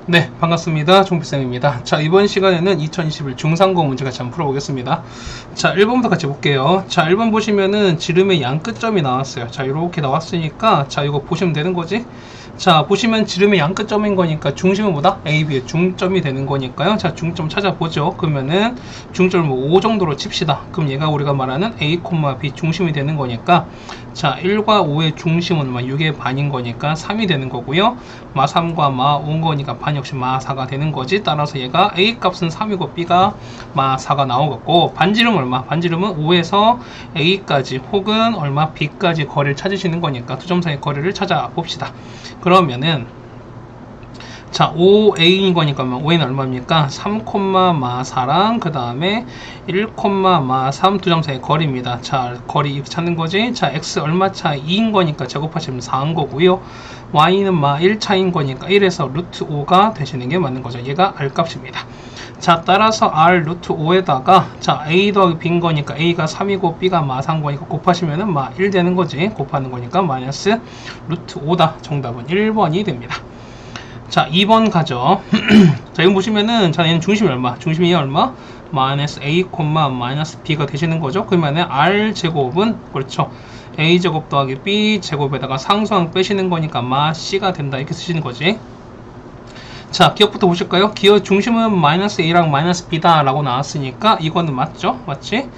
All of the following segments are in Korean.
네, 반갑습니다. 종필쌤입니다. 자, 이번 시간에는 2021 중상고 문제 같이 한번 풀어보겠습니다. 자, 1번부터 같이 볼게요. 자, 1번 보시면은 지름의 양 끝점이 나왔어요. 자, 이렇게 나왔으니까, 자, 이거 보시면 되는 거지? 자, 보시면 지름의 양 끝점인 거니까 중심은 뭐다? A, B의 중점이 되는 거니까요. 자, 중점 찾아보죠. 그러면은 중점을 뭐 5 정도로 칩시다. 그럼 얘가 우리가 말하는 A, B 중심이 되는 거니까, 자, 1과 5의 중심은 6의 반인 거니까 3이 되는 거고요. 마 3과 마 5인 거니까 반 역시 마 4가 되는 거지. 따라서 얘가 A 값은 3이고 B가 마 4가 나오겠고, 반지름은 얼마? 반지름은 5에서 A까지 혹은 얼마? B까지 거리를 찾으시는 거니까 두 점 사이의 거리를 찾아봅시다. 그러면은 자, 5a인 거니까 5a는 얼마입니까? 3, 마 4랑 그 다음에 1, 마 3 두 점 사이의 거리입니다. 자, 거리 이렇게 찾는 거지. 자, x 얼마 차? 2인 거니까 제곱하시면 4인 거고요. y는 마 1 차인 거니까 1에서 루트 5가 되시는 게 맞는 거죠. 얘가 r 값입니다. 자, 따라서 r 루트 5에다가 자, a 더하기 b인 거니까 a가 3이고 b가 마 3 거니까 곱하시면은 마 1 되는 거지. 곱하는 거니까 마이너스 루트 5다. 정답은 1번이 됩니다. 자, 2번 가죠. 자, 이거 보시면은, 자, 얘는 중심이 얼마? 중심이 얼마? 마이너스 a, 마이너스 b가 되시는 거죠. 그러면은 r 제곱은, 그렇죠. a 제곱 더하기 b 제곱에다가 상수항 빼시는 거니까 마 c가 된다. 이렇게 쓰시는 거지. 자, 기억부터 보실까요? 기억 중심은 마이너스 a랑 마이너스 b다 라고 나왔으니까 이거는 맞죠? 맞지?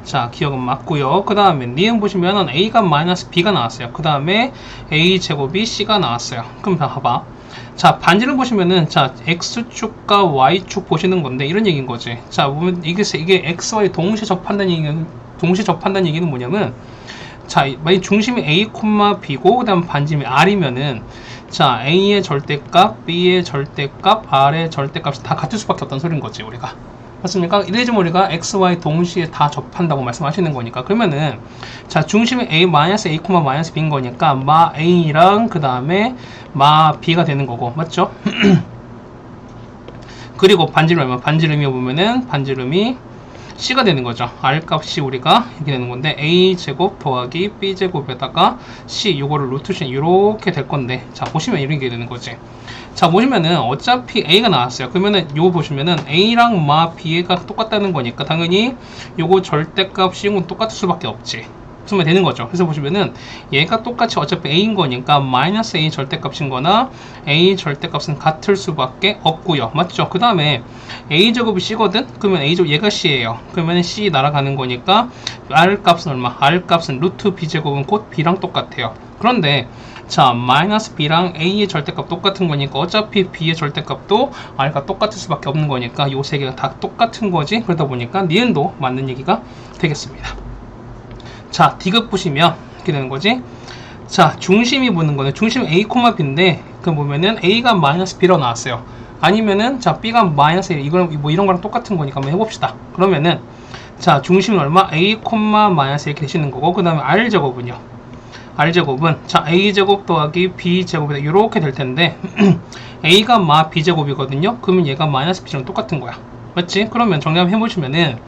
자, 기억은 맞고요. 그 다음에 니은 보시면은 a가 마이너스 b가 나왔어요. 그 다음에 a 제곱이 c가 나왔어요. 그럼 다 봐봐. 자, 반지름 보시면은 자, x축과 y축 보시는 건데 이런 얘기인 거지. 자, 보면 이게 x, y 동시에 접한다는 얘기는 뭐냐면, 자, 만약 중심이 a, b고 그다음 반지름이 r이면은 자, a의 절대값, b의 절대값, r의 절대값이 다 같을 수밖에 없다는 소리인 거지, 우리가. 맞습니까? 이래지면 우리가 x, y 동시에 다 접한다고 말씀하시는 거니까. 그러면은 자, 중심이 a, a, b인 거니까 마 a랑 그 다음에 마 b가 되는 거고, 맞죠? 그리고 반지름 얼마? 반지름이 보면은 반지름이 c가 되는 거죠. r 값이 우리가 이렇게 되는 건데 a 제곱 더하기 b 제곱에다가 c 요거를 루트신 이렇게 될 건데, 자, 보시면 이렇게 되는 거지. 자, 보시면은 어차피 a가 나왔어요. 그러면은 요거 보시면은 a랑 마 b가 똑같다는 거니까 당연히 요거 절대값 c은 똑같을 수밖에 없지. 쓰면 되는 거죠. 그래서 보시면은 얘가 똑같이 어차피 a인 거니까 마이너스 a 절대값인 거나 a 절대값은 같을 수밖에 없고요. 맞죠? 그 다음에 a 제곱이 c거든? 그러면 a 제곱 얘가 c예요. 그러면 c 날아가는 거니까 r 값은 얼마? r 값은 루트 b 제곱은 곧 b랑 똑같아요. 그런데 자, 마이너스 b랑 a의 절대값 똑같은 거니까 어차피 b의 절대값도 r과 똑같을 수밖에 없는 거니까 요 세 개가 다 똑같은 거지. 그러다 보니까 니은도 맞는 얘기가 되겠습니다. 자, D급 보시면 이렇게 되는 거지. 자, 중심이 보는 거는 중심 A, B인데 그 보면은 A가 마이너스 B로 나왔어요. 아니면은 자, B가 마이너스 1, 이거는 뭐 이런 거랑 똑같은 거니까 한번 해봅시다. 그러면은 자, 중심은 얼마? A, 마이너스 이렇게 되시는 거고, 그 다음에 R 제곱은요. R 제곱은 자, A 제곱 더하기 B 제곱이다 이렇게 될 텐데 A가 마 B 제곱이거든요. 그러면 얘가 마이너스 B랑 똑같은 거야. 맞지? 그러면 정리하면 해보시면은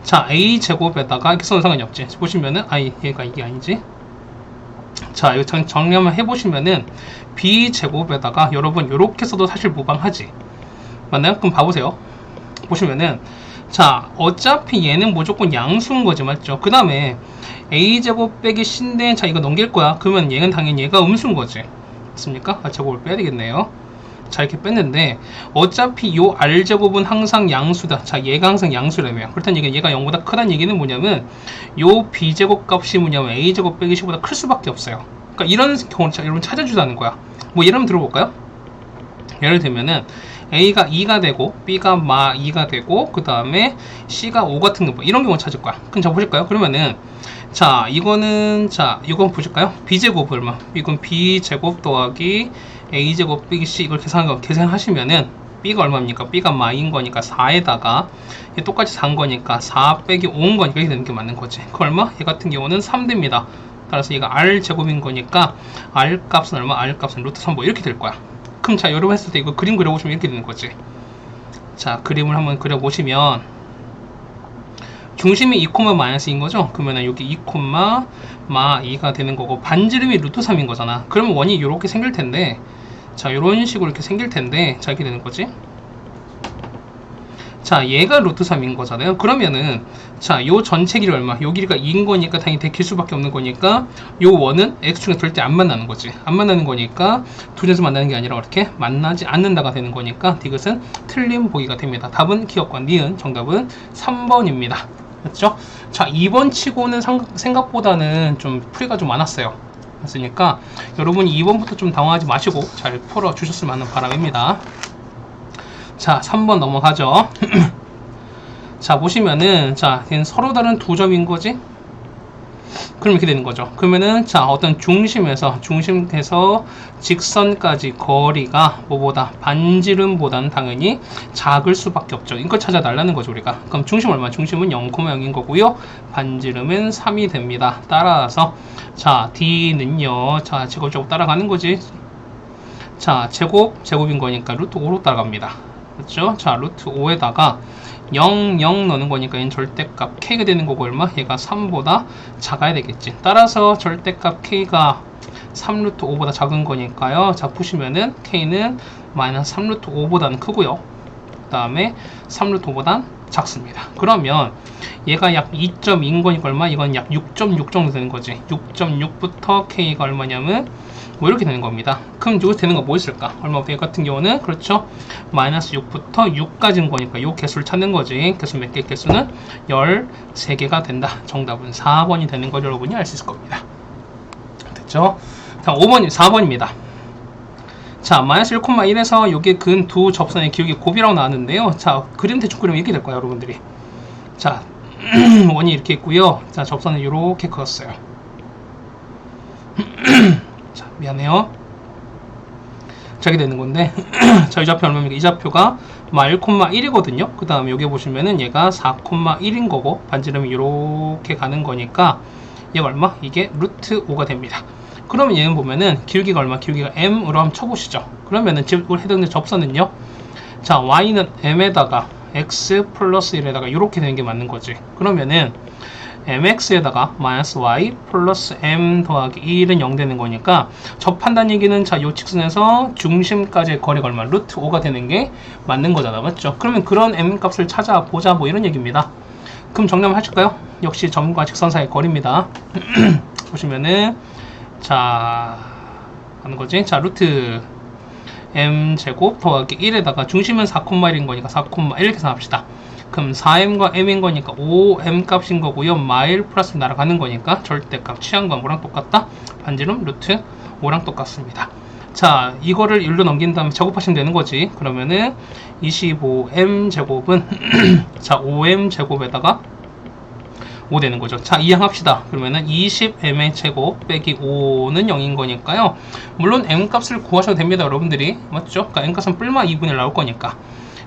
자, a 제곱에다가 이렇게 써도 상관이 없지. 보시면은 얘가 이게 아니지. 자, 이거 정리하면 해보시면은 b 제곱에다가 여러분 요렇게 써도 사실 무방하지. 맞나요? 그럼 봐보세요. 보시면은 자, 어차피 얘는 무조건 양수인 거지, 맞죠? 그 다음에 a 제곱 빼기 c인데 자, 이거 넘길 거야. 그러면 얘는 당연히 얘가 음수인 거지. 맞습니까? 제곱을 빼야 되겠네요. 자, 이렇게 뺐는데 어차피 요 r제곱은 항상 양수다. 자, 얘가 항상 양수라며. 그렇다는 얘기는 얘가 0보다 크다는 얘기는 뭐냐면 요 b제곱 값이 뭐냐면 a제곱 빼기 c보다 클 수밖에 없어요. 그러니까 이런 경우는 여러분 찾아주자는 거야. 뭐 예를 한번 들어볼까요? 예를 들면은 a가 2가 되고 b가 마 2가 되고 그 다음에 c가 5 같은 거 이런 경우 찾을 거야. 그럼 자, 보실까요? 그러면은 자, 이거는 자, 이건 보실까요? b제곱 얼마? 이건 b제곱 더하기 a제곱 빼기 c 이걸 계산하시면은 b가 얼마입니까? b가 마인 거니까 4에다가 똑같이 4인 거니까 4 빼기 5인 거니까 이렇게 되는 게 맞는 거지. 그 얼마? 얘 같은 경우는 3 됩니다. 따라서 얘가 r 제곱인 거니까 r 값은 얼마? r 값은 루트 3보 이렇게 될 거야. 그럼 자, 여러분 했을 때 이거 그림 그려보시면 이렇게 되는 거지. 자, 그림을 한번 그려보시면 중심이 2, 마이너스인 거죠? 그러면 여기 2, 마 2가 되는 거고 반지름이 루트 3인 거잖아. 그러면 원이 이렇게 생길 텐데 자, 이런 식으로 이렇게 생길 텐데, 자, 이렇게 되는 거지. 자, 얘가 루트 3인 거잖아요. 그러면은, 자, 요 전체 길이 얼마? 요 길이가 2인 거니까 당연히 대길 수밖에 없는 거니까, 요 원은 x축에 절대 안 만나는 거지. 안 만나는 거니까, 두 점에서 만나는 게 아니라 이렇게 만나지 않는다가 되는 거니까, 디귿은 틀린 보기가 됩니다. 답은 기억과 니은, 정답은 3번입니다. 맞죠? 자, 2번 치고는 생각보다는 좀 풀이가 좀 많았어요. 그러니까, 여러분이 2번부터 좀 당황하지 마시고 잘 풀어주셨으면 하는 바람입니다. 자, 3번 넘어가죠. 자, 보시면은, 자, 서로 다른 두 점인 거지? 그럼 이렇게 되는 거죠. 그러면은, 자, 어떤 중심에서 직선까지 거리가 뭐보다, 반지름보다는 당연히 작을 수밖에 없죠. 이걸 찾아달라는 거죠, 우리가. 그럼 중심 얼마? 중심은 0,0인 거고요. 반지름은 3이 됩니다. 따라서, 자, D는요, 자, 제곱 따라가는 거지. 자, 제곱인 거니까 루트 5로 따라갑니다. 그렇죠? 자, 루트 5에다가 0, 0 넣는 거니까 얘는 절대값 k가 되는 거고 얼마? 얘가 3보다 작아야 되겠지. 따라서 절대값 k가 3 루트 5보다 작은 거니까요. 자, 보시면은 k는 마이너스 3 루트 5보다는 크고요. 그 다음에 3 루트 5보단 작습니다. 그러면 얘가 약 2.2인 거니까 얼마? 이건 약 6.6 정도 되는 거지. 6.6부터 k가 얼마냐면 뭐 이렇게 되는 겁니다. 그럼 여기서 되는 거 뭐 있을까? 얼마? 얘 같은 경우는 그렇죠. 마이너스 6부터 6까지인 거니까 요 개수를 찾는 거지. 개수 몇 개? 개수는 13개가 된다. 정답은 4번이 되는 걸 여러분이 알 수 있을 겁니다. 됐죠? 자, 4번입니다. 자, 마이너스 1,1에서 여기 근 두 접선의 기울기 곱이라고 나왔는데요. 자, 그림 대충 그리면 이렇게 될 거예요, 여러분들이. 자, 원이 이렇게 있고요. 자, 접선은 이렇게 그었어요. 자, 미안해요. 자, 이렇게 되는 건데, 자, 이 좌표 얼마입니까? 이 좌표가 1,1이거든요. 그 다음에 여기 보시면은 얘가 4,1인 거고, 반지름이 이렇게 가는 거니까, 얘가 얼마? 이게 루트 5가 됩니다. 그러면 얘는 보면은 기울기가 얼마? 기울기가 m으로 한번 쳐보시죠. 그러면은 지금 해당되는 접선은요. 자, y는 m에다가 x 플러스 1에다가 이렇게 되는 게 맞는 거지. 그러면은 mx에다가 마이너스 y 플러스 m 더하기 1은 0 되는 거니까 접한다는 얘기는 자, 요 직선에서 중심까지의 거리가 얼마? 루트 5가 되는 게 맞는 거잖아. 맞죠? 그러면 그런 m 값을 찾아보자 뭐 이런 얘기입니다. 그럼 정리한번 하실까요? 역시 점과 직선 사이의 거리입니다. 보시면은 자, 하는 거지. 자, 루트 m 제곱 더하기 1에다가 중심은 4,1인 거니까 4,1 계산합시다. 그럼 4m과 m인 거니까 5m 값인 거고요. 마일 플러스 날아가는 거니까 절대값 취한 뭐랑 똑같다? 반지름 루트 5랑 똑같습니다. 자, 이거를 1로 넘긴 다음에 제곱하시면 되는 거지. 그러면은 25m 제곱은 자, 5m 제곱에다가 5 되는 거죠. 자, 이항합시다. 그러면은 20m의 제곱 빼기 5는 0인 거니까요. 물론 m 값을 구하셔도 됩니다, 여러분들이. 맞죠? 그러니까 m 값은 뿔마 2분의 1 나올 거니까.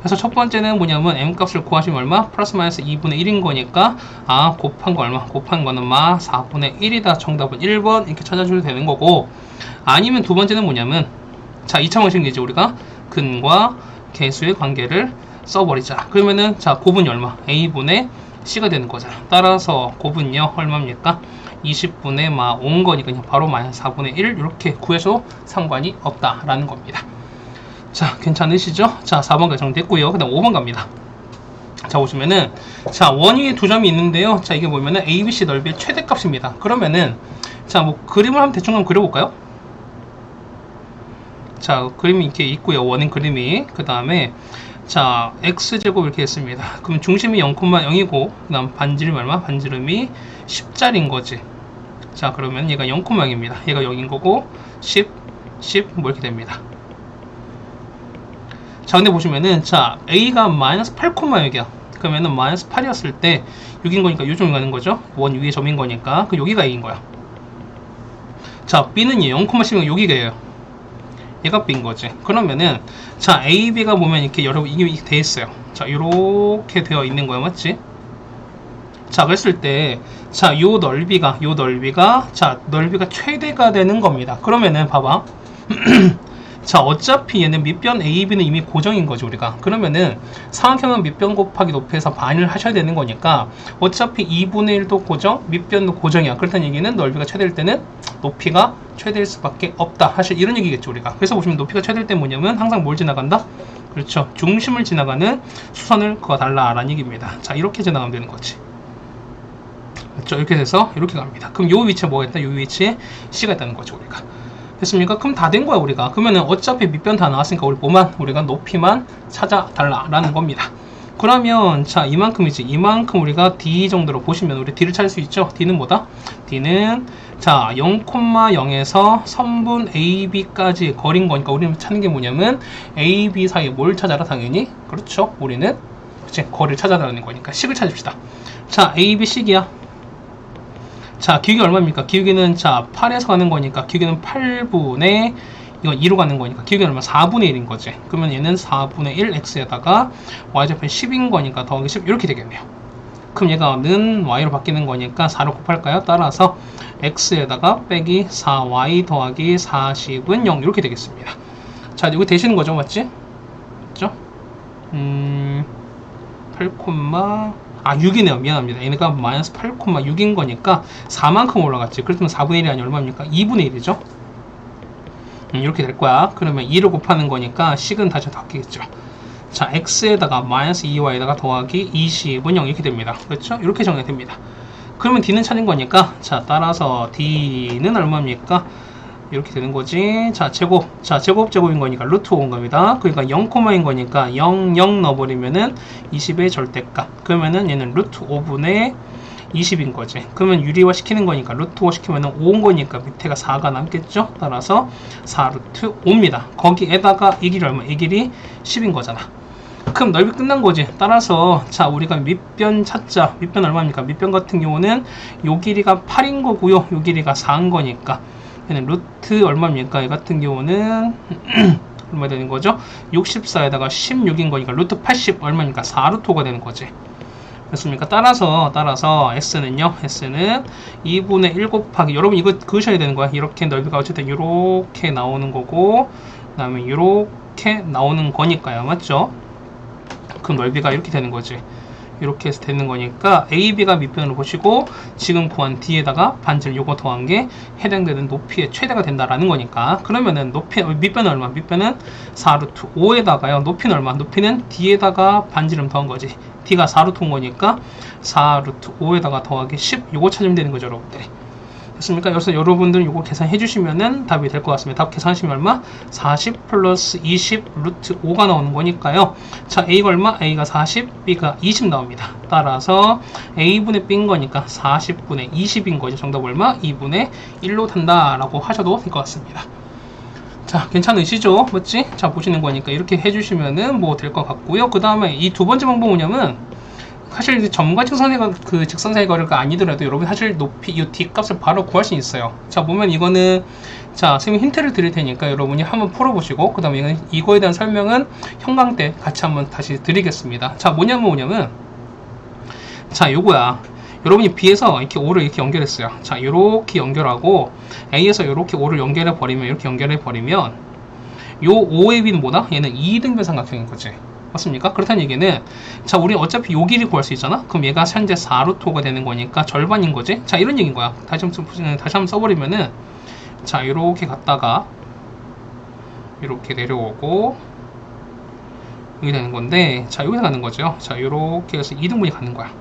그래서 첫 번째는 뭐냐면 m 값을 구하시면 얼마? 플러스 마이너스 2분의 1인 거니까 아, 곱한 거 얼마? 곱한 거는 4분의 1이다. 정답은 1번 이렇게 찾아주셔도 되는 거고, 아니면 두 번째는 뭐냐면 자, 2차 방식이지. 우리가 근과 개수의 관계를 써버리자. 그러면은 자, 곱은이 얼마? a분의 c가 되는 거잖아. 따라서 곱은요 얼마입니까? 20분의 5인 거니까 그냥 바로 마이너스 4분의 1 이렇게 구해서 상관이 없다라는 겁니다. 자, 괜찮으시죠? 자, 4번까지 정리됐고요. 그 다음 5번 갑니다. 자, 보시면은 자, 원 위에 두 점이 있는데요. 자, 이게 보면은 ABC 넓이의 최대값입니다. 그러면은 자, 뭐 그림을 한번 대충 한번 그려볼까요? 자, 그림이 이렇게 있고요. 원인 그림이. 그 다음에 자, x제곱 이렇게 했습니다. 그럼 중심이 0,0이고 그 다음 반지름이 얼마? 반지름이 10짜리인 거지. 자, 그러면 얘가 0,0입니다. 얘가 0인 거고 10, 10 뭐 이렇게 됩니다. 자, 근데 보시면은 자, a가 마이너스 8,6이야. 그러면은 마이너스 8이었을 때 6인 거니까 요 점이 가는 거죠. 원 위에 점인 거니까 그 여기가 a인 거야. 자, b는 0,10이면 여기가 얘예요. 얘가 b인 거지. 그러면은 자, a, b가 보면 이렇게 여러분 이게 돼 있어요. 자, 이렇게 되어 있는 거야. 맞지? 자, 그랬을 때 자, 요 넓이가 자, 넓이가 최대가 되는 겁니다. 그러면은 봐봐. 자, 어차피 얘는 밑변 AB는 이미 고정인 거죠, 우리가. 그러면은 상악형은 밑변 곱하기 높이에서 반을 하셔야 되는 거니까 어차피 2분의 1도 고정, 밑변도 고정이야. 그렇다는 얘기는 넓이가 최대일 때는 높이가 최대일 수밖에 없다. 사실 이런 얘기겠죠, 우리가. 그래서 보시면 높이가 최대일 때 뭐냐면 항상 뭘 지나간다? 그렇죠. 중심을 지나가는 수선을 그어달라라는 얘기입니다. 자, 이렇게 지나가면 되는 거지. 그렇죠. 이렇게 돼서 이렇게 갑니다. 그럼 요 위치에 뭐가 있다? 요 위치에 C가 있다는 거죠, 우리가. 됐습니까? 그럼 다 된 거야, 우리가. 그러면은 어차피 밑변 다 나왔으니까 우리가 높이만 찾아달라라는 겁니다. 그러면 자, 이만큼이지. 이만큼 우리가 D 정도로 보시면 우리 D를 찾을 수 있죠. D는 뭐다? D는 자, 0,0에서 선분 AB까지 거린 거니까 우리는 찾는 게 뭐냐면 AB 사이에 뭘 찾아라? 당연히 그렇죠. 우리는 그치? 거리를 찾아달라는 거니까 식을 찾읍시다. 자, AB 식이야. 자, 기울기 얼마입니까? 기울기는 자 8에서 가는 거니까 기울기는 8분의 이건 2로 가는 거니까 기울기는 얼마? 4분의 1인 거지. 그러면 얘는 4분의 1 x에다가 y좌편 10인 거니까 더하기 10 이렇게 되겠네요. 그럼 얘가는 y로 바뀌는 거니까 4로 곱할까요? 따라서 x에다가 빼기 4y 더하기 40은 0 이렇게 되겠습니다. 자, 이거 되시는 거죠, 맞지? 맞죠? 6이네요. 미안합니다. 얘네가 마이너스 8,6인 거니까 4만큼 올라갔지. 그렇다면 4분의 1이 아니 얼마입니까? 2분의 1이죠. 이렇게 될 거야. 그러면 2를 곱하는 거니까 식은 다시 바뀌겠죠. 자, x에다가 마이너스 2y에다가 더하기 20은 0 이렇게 됩니다. 그렇죠? 이렇게 정리가 됩니다. 그러면 d는 찾은 거니까 자, 따라서 d는 얼마입니까? 이렇게 되는 거지. 자, 제곱인 거니까 루트 5인 겁니다. 그러니까 0,인 거니까 0, 0 넣어버리면은 20의 절대값. 그러면은 얘는 루트 5분의 20인 거지. 그러면 유리화 시키는 거니까 루트 5 시키면은 5인 거니까 밑에가 4가 남겠죠? 따라서 4 루트 5입니다. 거기에다가 이 길이 얼마? 이 길이 10인 거잖아. 그럼 넓이 끝난 거지. 따라서 자, 우리가 밑변 찾자. 밑변 얼마입니까? 밑변 같은 경우는 요 길이가 8인 거고요. 요 길이가 4인 거니까 얘는 루트 얼마입니까? 이 같은 경우는 얼마 되는 거죠? 64에다가 16인 거니까 루트 80 얼마니까 4루트5가 되는 거지. 됐습니까? 따라서 S는요. S는 2분의 1 곱하기 여러분 이거 그으셔야 되는 거야. 이렇게 넓이가 어쨌든 이렇게 나오는 거고 그 다음에 이렇게 나오는 거니까요. 맞죠? 그럼 넓이가 이렇게 되는 거지. 이렇게 해서 되는 거니까 AB가 밑변으로 보시고 지금 구한 D에다가 반지를 요거 더한 게 해당되는 높이의 최대가 된다라는 거니까 그러면은 밑변은 얼마? 밑변은 4루트 5에다가요. 높이는 얼마? 높이는 D에다가 반지름 더한 거지. D가 4루트인 거니까 4루트 5에다가 더하기 10 요거 찾으면 되는 거죠, 여러분들이. 됐습니까? 그래서 여러분들 요거 계산해 주시면은 답이 될 것 같습니다. 답 계산하시면 얼마? 40 플러스 20 루트 5가 나오는 거니까요. 자, A가 얼마? A가 40, B가 20 나옵니다. 따라서 A분의 B인 거니까 40분의 20인 거죠. 정답 얼마? 2분의 1로 단다라고 하셔도 될 것 같습니다. 자, 괜찮으시죠? 맞지? 자, 보시는 거니까 이렇게 해주시면은 뭐 될 것 같고요. 그 다음에 이 두 번째 방법은 뭐냐면 사실 점과 직선사의 거리가 아니더라도 여러분 사실 높이 이 D 값을 바로 구할 수 있어요. 자, 보면 이거는 자, 선생님 힌트를 드릴 테니까 여러분이 한번 풀어보시고 그 다음에 이거에 대한 설명은 형광 때 같이 한번 다시 드리겠습니다. 자, 뭐냐면 자, 요거야. 여러분이 B에서 이렇게 O를 이렇게 연결했어요. 자, 이렇게 연결하고 A에서 이렇게 O를 연결해 버리면 이렇게 연결해 버리면 요 O의 B는 뭐다? 얘는 2등변 삼각형인 거지. 맞습니까? 그렇다는 얘기는 자, 우리 어차피 요 길이 구할 수 있잖아. 그럼 얘가 현재 4루트가 되는 거니까 절반인 거지. 자, 이런 얘기인 거야. 다시 한번 써버리면은 자, 이렇게 갔다가 이렇게 내려오고 여기 되는 건데 자, 여기서 가는 거죠. 자, 이렇게 해서 2등분이 가는 거야.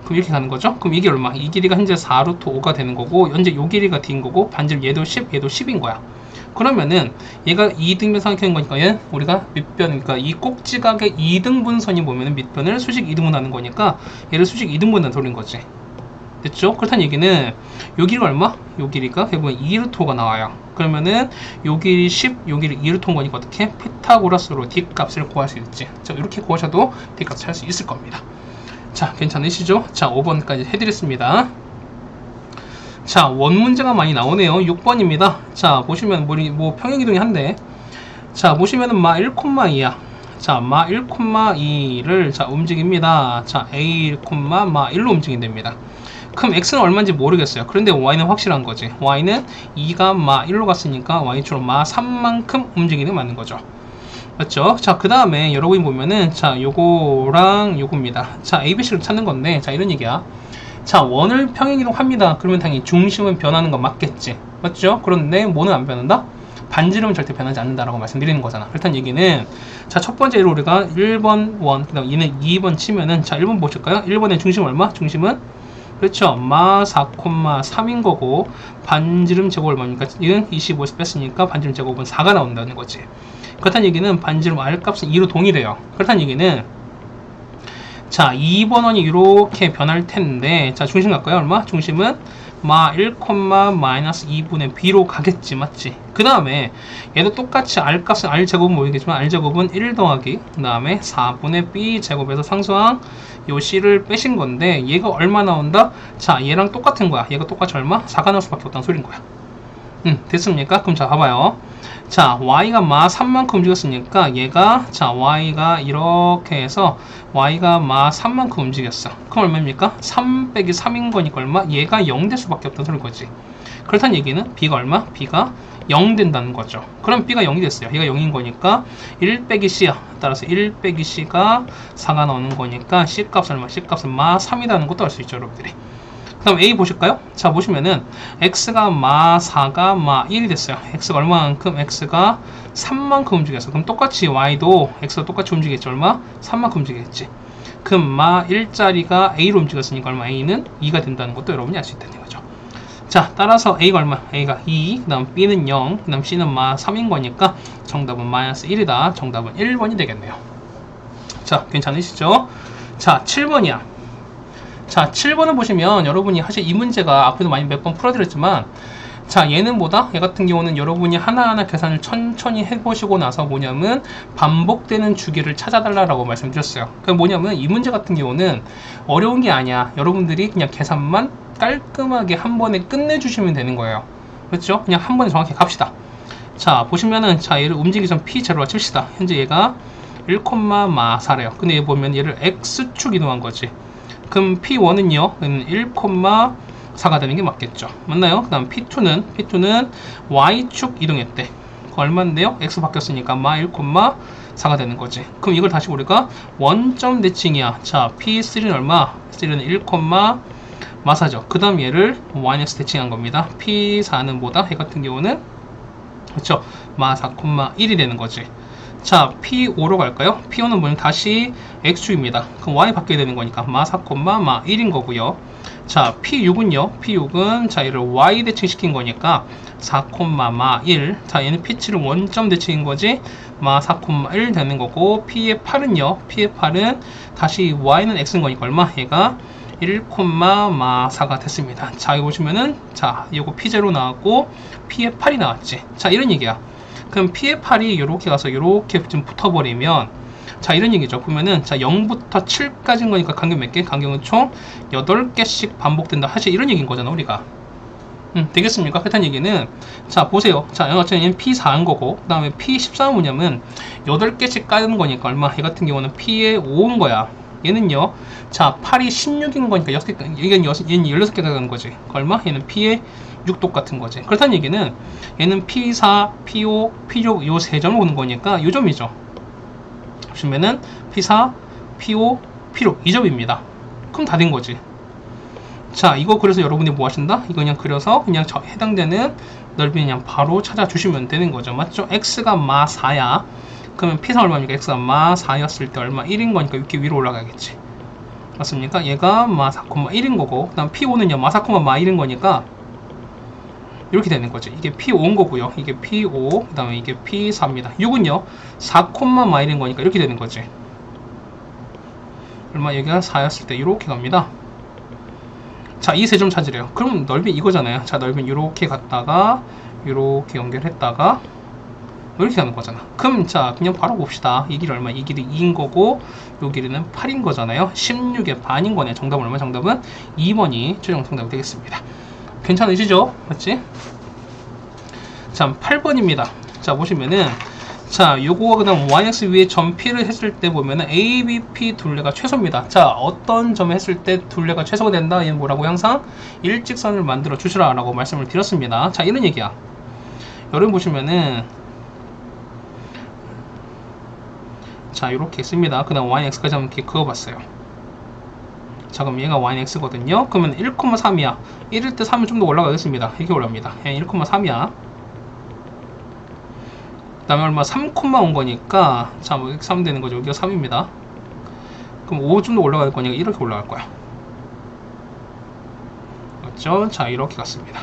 그럼 이렇게 가는 거죠. 그럼 이게 얼마? 이 길이가 현재 4루트 5가 되는 거고 현재 요 길이가 D인 거고 반지름 얘도 10, 얘도 10인 거야. 그러면은 얘가 2등변 삼각형인 거니까 얘는 우리가 밑변, 그러니까 이 꼭지각의 2등분선이 보면은 밑변을 수직 2등분하는 거니까 얘를 수직 2등분한 돌린 거지. 됐죠? 그렇다는 얘기는 요 길이가 얼마? 요 길이가 결국은 2루트5가 나와요. 그러면은 요 길이 10, 요 길이 2루트인 거니까 어떻게? 피타고라스로 D 값을 구할 수 있지. 자, 이렇게 구하셔도 D 값을 할 수 있을 겁니다. 자, 괜찮으시죠? 자, 5번까지 해드렸습니다. 자, 원 문제가 많이 나오네요. 6번입니다. 자, 보시면 뭐 평행이동이 한데 자, 보시면은 마 1,2야. 자, 마 1,2를 자, 움직입니다. 자, A, 마 1로 움직인답니다. 그럼 x는 얼마인지 모르겠어요. 그런데 y는 확실한 거지. y는 2가 마 1로 갔으니까 y축으로 마 3만큼 움직이는 게 맞는 거죠. 맞죠? 자, 그 다음에 여러분이 보면은, 자, 요거랑 요겁니다. 자, ABC를 찾는 건데, 자, 이런 얘기야. 자, 원을 평행이동합니다. 그러면 당연히 중심은 변하는 건 맞겠지. 맞죠? 그런데 뭐는 안 변한다? 반지름은 절대 변하지 않는다라고 말씀드리는 거잖아. 그렇다는 얘기는, 자, 첫 번째 예로 우리가 1번 원, 그 다음 얘는 2번 치면은, 자, 1번 보실까요? 1번의 중심 얼마? 중심은? 그렇죠. 마 4,3인 거고, 반지름 제곱 얼마입니까? 얘는 25에서 뺐으니까 반지름 제곱은 4가 나온다는 거지. 그렇다는 얘기는 반지름 R 값은 2로 동일해요. 그렇다는 얘기는 자, 2번 원이 이렇게 변할 텐데, 자, 중심 갈까요? 얼마? 중심은 마 1, 마이너스 2분의 b로 가겠지, 맞지? 그 다음에 얘도 똑같이 R 값은 R 제곱은 모르겠지만 R 제곱은 1 더하기 그 다음에 4분의 b 제곱에서 상수항 요 c를 빼신 건데 얘가 얼마 나온다? 자, 얘랑 똑같은 거야. 얘가 똑같이 얼마? 4가 나올 수밖에 없다는 소린 거야. 됐습니까? 그럼 자, 봐봐요. 자, y가 마 3만큼 움직였으니까 얘가, 자, y가 이렇게 해서 y가 마 3만큼 움직였어. 그럼 얼마입니까? 3 빼기 3인 거니까 얼마? 얘가 0 될 수밖에 없다는 소린 거지. 그렇다는 얘기는 b가 얼마? b가 0 된다는 거죠. 그럼 b가 0이 됐어요. 얘가 0인 거니까 1 빼기 c야. 따라서 1 빼기 c가 4가 나오는 거니까 c 값은 얼마? c 값은 마 3이라는 것도 알 수 있죠, 여러분들이. 그럼 A 보실까요? 자, 보시면은 X가 마 4가 마 1이 됐어요. X가 얼마만큼? X가 3만큼 움직였어. 그럼 똑같이 Y도 X가 똑같이 움직이겠지. 얼마? 3만큼 움직이겠지. 그럼 마 1짜리가 A로 움직였으니까 얼마? A는 2가 된다는 것도 여러분이 알 수 있다는 거죠. 자, 따라서 A가 얼마? A가 2, 그 다음 B는 0, 그 다음 C는 마 3인 거니까 정답은 마이너스 1이다. 정답은 1번이 되겠네요. 자, 괜찮으시죠? 자, 7번이야. 자, 7번을 보시면 여러분이 사실 이 문제가 앞에도 많이 몇 번 풀어드렸지만, 자, 얘는 뭐다? 얘 같은 경우는 여러분이 하나하나 계산을 천천히 해보시고 나서 뭐냐면 반복되는 주기를 찾아달라고 말씀드렸어요. 그 뭐냐면 이 문제 같은 경우는 어려운 게 아니야. 여러분들이 그냥 계산만 깔끔하게 한 번에 끝내주시면 되는 거예요. 그렇죠? 그냥 한 번에 정확히 갑시다. 자, 보시면은, 자, 얘를 움직이기 전 P0로 칩시다. 현재 얘가 1,4래요. 근데 얘 보면 얘를 X축 이동한 거지. 그럼 P1은요, 1,4가 되는 게 맞겠죠. 맞나요? 그 다음 P2는 Y축 이동했대. 얼마인데요? X 바뀌었으니까 마 1,4가 되는 거지. 그럼 이걸 다시 우리가 원점 대칭이야. 자, P3는 얼마? P3는 1,4죠. 그 다음 얘를 마이너스 대칭한 겁니다. P4는 뭐다? 얘 같은 경우는, 그렇죠? 마 4,1이 되는 거지. 자, P5로 갈까요? P5는 뭐냐면 다시 X축입니다. 그럼 Y 바뀌어야 되는 거니까 마 4, 마 1인 거고요. 자, P6은요. P6은 자, 얘를 Y 대칭시킨 거니까 4, 마 1. 자, 얘는 P7은 원점 대칭인 거지. 마 4, 1 되는 거고, P의 8은요. P의 8은 다시 Y는 X인 거니까 얼마? 얘가 1, 마 4가 됐습니다. 자, 여기 보시면은, 자, 이거 P0 나왔고, P의 8이 나왔지. 자, 이런 얘기야. 그럼 P의 8이 이렇게 가서 이렇게 좀 붙어버리면, 자, 이런 얘기죠. 보면은, 자, 0부터 7까지인 거니까 간격 몇 개? 간격은 총 8개씩 반복된다. 사실 이런 얘기인 거잖아, 우리가. 되겠습니까? 그렇다는 얘기는, 자, 보세요. 자, 어차피 P4인 거고, 그 다음에 P14는 뭐냐면, 8개씩 까는 거니까 얼마? 얘 같은 경우는 P의 5인 거야. 얘는요, 자, 8이 16인 거니까 6개, 얘는 16개가 가는 거지. 얼마? 얘는 P의 6 똑같은 거지. 그렇다는 얘기는, 얘는 P4, P5, P6, 요 세 점을 보는 거니까, 요 점이죠. 보시면은, P4, P5, P6, 이 점입니다. 그럼 다 된 거지. 자, 이거 그래서 여러분이 뭐 하신다? 이거 그냥 그려서 그냥 해당되는 넓이 그냥 바로 찾아주시면 되는 거죠. 맞죠? X가 마 4야. 그러면 P4 얼마입니까? X가 마 4였을 때 얼마? 1인 거니까 이렇게 위로 올라가겠지. 맞습니까? 얘가 마 4,1인 거고, 그 다음 P5는요, 마 4, 마 1인 거니까 이렇게 되는 거지. 이게 P5인 거고요. 이게 P5, 그 다음에 이게 P4입니다. 6은요, 4, 마 1인 거니까 이렇게 되는 거지. 얼마? 여기가 4였을 때 이렇게 갑니다. 자, 이 세 점 찾으래요. 그럼 넓이 이거잖아요. 자, 넓이는 이렇게 갔다가 이렇게 연결했다가 이렇게 가는 거잖아. 그럼 자, 그냥 바로 봅시다. 이 길이 얼마? 이 길이 2인 거고 이 길이는 8인 거잖아요. 16의 반인 거네. 정답은 얼마? 정답은 2번이 최종 정답이 되겠습니다. 괜찮으시죠? 맞지? 자, 8번입니다. 자, 보시면은, 자, 요거 그다음 yx 위에 점 P를 했을 때 보면은 A, B, P 둘레가 최소입니다. 자, 어떤 점에 했을 때 둘레가 최소가 된다? 얘는 뭐라고 항상 일직선을 만들어 주시라 라고 말씀을 드렸습니다. 자, 이런 얘기야. 여러분 보시면은 자, 이렇게 있습니다. 그 다음 yx까지 한번 이렇게 그어봤어요. 자, 그럼 얘가 yx거든요. 그러면 1,3이야. 1일 때 3은 좀 더 올라가겠습니다. 이렇게 올라갑니다. 1,3이야. 그 다음에 얼마? 3, 온 거니까 자, 뭐 이렇게 3 되는 거죠. 여기가 3입니다. 그럼 5 좀 더 올라갈 거니까 이렇게 올라갈 거야. 맞죠? 자, 이렇게 갔습니다.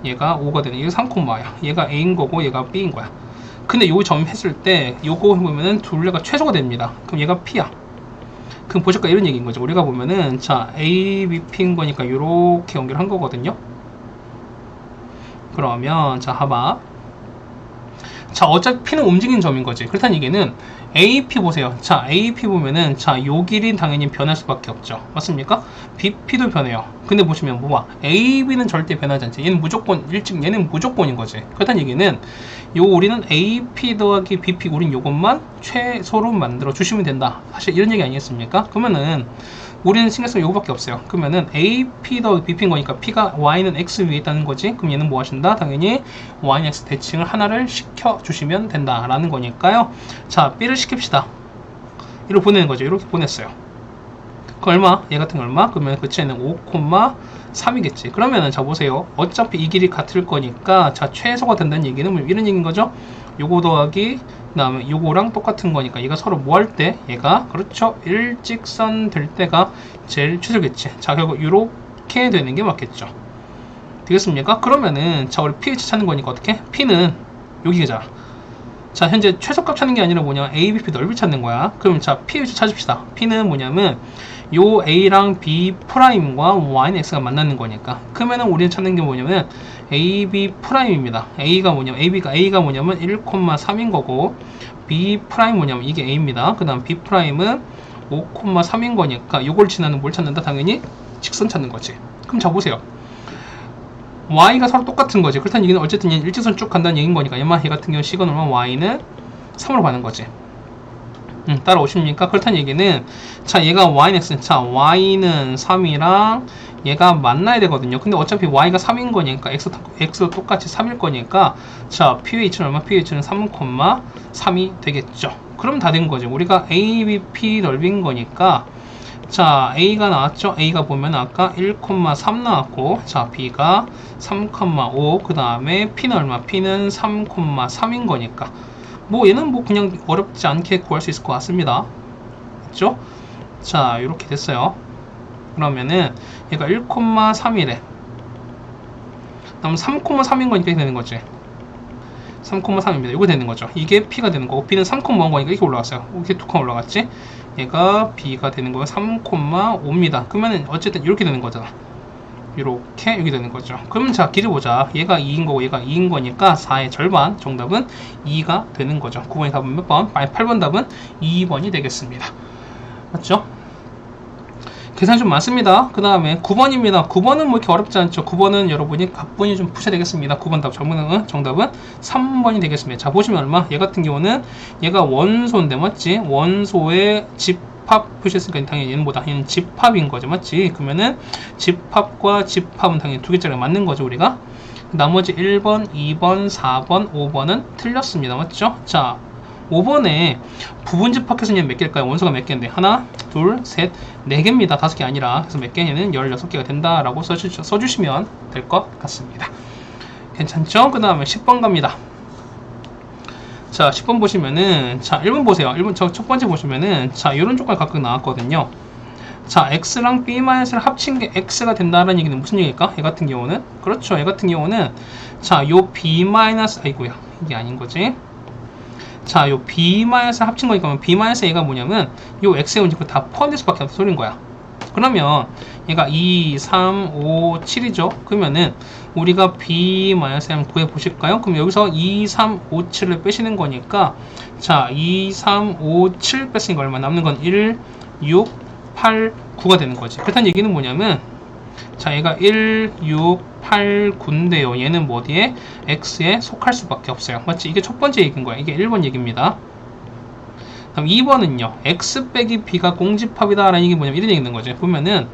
얘가 5가 되는, 얘가 3,야. 얘가 A인 거고 얘가 B인 거야. 근데 요 점 했을 때 요거 보면은 둘레가 최소가 됩니다. 그럼 얘가 P야. 그럼 보실까 이런 얘기인 거죠. 우리가 보면은 자, A, B, P인 거니까 요렇게 연결한 거거든요. 그러면 자, 봐봐. 자, 어차피 P는 움직이는 점인 거지. 그렇다는 얘기는 AP 보세요. 자, AP 보면은 자, 요 길이 당연히 변할 수밖에 없죠. 맞습니까? BP도 변해요. 근데 보시면 뭐야? AB는 절대 변하지 않지. 얘는 무조건 얘는 무조건인 거지. 그렇다는 얘기는 요 우리는 AP 더하기 BP 우린 요것만 최소로 만들어 주시면 된다. 사실 이런 얘기 아니겠습니까? 그러면은 우리는 신경 쓸 요거밖에 없어요. 그러면은 AP 더하기 BP인 거니까 P가 Y는 X 위에 있다는 거지. 그럼 얘는 뭐 하신다? 당연히 Y는 X 대칭을 하나를 시켜주시면 된다라는 거니까요. 자, B를 시킵시다. 이렇게 보내는 거죠. 이렇게 보냈어요. 그 얼마? 얘 같은 거 얼마? 그러면 그 차이는 5,3이겠지. 그러면은 자 보세요. 어차피 이 길이 같을 거니까 자, 최소가 된다는 얘기는 뭐 이런 얘기인 거죠. 요거 더하기 그 다음에 요거랑 똑같은 거니까 얘가 서로 뭐 할 때 얘가 그렇죠 일직선 될 때가 제일 최소겠지. 자, 결국 이렇게 되는 게 맞겠죠. 되겠습니까? 그러면은 자, 우리 pH 찾는 거니까 어떻게? p는 여기잖아. 자, 현재 최소값 찾는 게 아니라 뭐냐, A, B, P 넓이 찾는 거야. 그럼 자, pH 찾읍시다. p는 뭐냐면 요 A랑 B 프라임과 Y는 X가 만나는 거니까. 그러면은 우리는 찾는 게 뭐냐면 AB 프라임입니다. A가 뭐냐면 1,3인 거고 B 프라임 뭐냐면 이게 A입니다. 그 다음 B 프라임은 5,3인 거니까 요걸 지나는 뭘 찾는다? 당연히 직선 찾는 거지. 그럼 자 보세요. Y가 서로 똑같은 거지. 그렇다는 얘기는 어쨌든 얘는 일직선 쭉 간다는 얘기인 거니까 얘 같은 경우 시간 오면 Y는 3으로 가는 거지. 따라오십니까? 그렇다는 얘기는 자, 얘가 Y는 X, 자, Y는 3이랑 얘가 만나야 되거든요. 근데 어차피 Y가 3인 거니까 X도 똑같이 3일 거니까 자, pH는 얼마? pH는 3,3이 되겠죠. 그럼 다 된 거죠. 우리가 A, B, P 넓인 거니까 자, A가 나왔죠? A가 보면 아까 1,3 나왔고 자, B가 3,5 그 다음에 P는 얼마? P는 3,3인 거니까 뭐 얘는 뭐 그냥 어렵지 않게 구할 수 있을 것 같습니다. 그렇죠? 자, 이렇게 됐어요. 그러면은 얘가 1,3이래. 그럼 3,3인 거니까 이렇게 되는 거지. 3,3입니다. 이거 되는 거죠. 이게 P가 되는 거고 B는 3,5인 거니까 이렇게 올라갔어요. 이렇게 두 칸 올라갔지. 얘가 B가 되는 거고 3,5입니다. 그러면은 어쨌든 이렇게 되는 거잖아. 이렇게 여기 되는 거죠. 그러면 자, 길을 보자. 얘가 2인 거고 얘가 2인 거니까 4의 절반, 정답은 2가 되는 거죠. 9번의 답은 몇 번? 아니, 8번 답은 2번이 되겠습니다. 맞죠? 계산이 좀 많습니다. 그 다음에 9번입니다. 9번은 뭐 이렇게 어렵지 않죠. 9번은 여러분이 가뿐히 좀 푸셔야 되겠습니다. 9번 답 정답은 3번이 되겠습니다. 자, 보시면 얼마? 얘 같은 경우는 얘가 원소인데 맞지? 원소의 집합 표시했으니까 당연히 얘는 뭐다? 얘는 집합인 거죠. 맞지? 그러면은 집합과 집합은 당연히 두 개짜리가 맞는 거죠. 우리가 나머지 1번, 2번, 4번, 5번은 틀렸습니다. 맞죠? 자, 5번에 부분 집합해서 몇 개일까요? 원소가 몇 개인데? 하나, 둘, 셋, 4개입니다. 5개 아니라. 그래서 몇 개는 16개가 된다라고 써주시면 될 것 같습니다. 괜찮죠? 그 다음에 10번 갑니다. 자, 10번 보시면은, 자, 1번 보세요. 1번, 첫 번째 보시면은, 자, 이런 조건이 각각 나왔거든요. 자, x랑 b-를 합친 게 x가 된다는 얘기는 무슨 얘기일까? 얘 같은 경우는? 그렇죠. 얘 같은 경우는, 자, 요 b-, 아이고야. 이게 아닌 거지. 자, 요 b-를 합친 거니까 b-a가 뭐냐면 요 x의 원칙을 다 포함될 수밖에 없는 소리인 거야. 그러면 얘가 2, 3, 5, 7이죠. 그러면은 우리가 b-를 한번 구해 보실까요? 그럼 여기서 2, 3, 5, 7을 빼시는 거니까 자, 2, 3, 5, 7 뺐으니까 얼마 남는 건 1, 6, 8, 9가 되는 거지. 그렇다는 얘기는 뭐냐면 자, 얘가 1, 6, 8, 9인데요. 얘는 뭐 어디에? x에 속할 수밖에 없어요. 맞지? 이게 첫 번째 얘기인 거야. 이게 1번 얘기입니다. 그럼 2번은요. x 빼기 b가 공집합이다 라는 얘기 뭐냐면 이런 얘기 있는 거죠. 보면은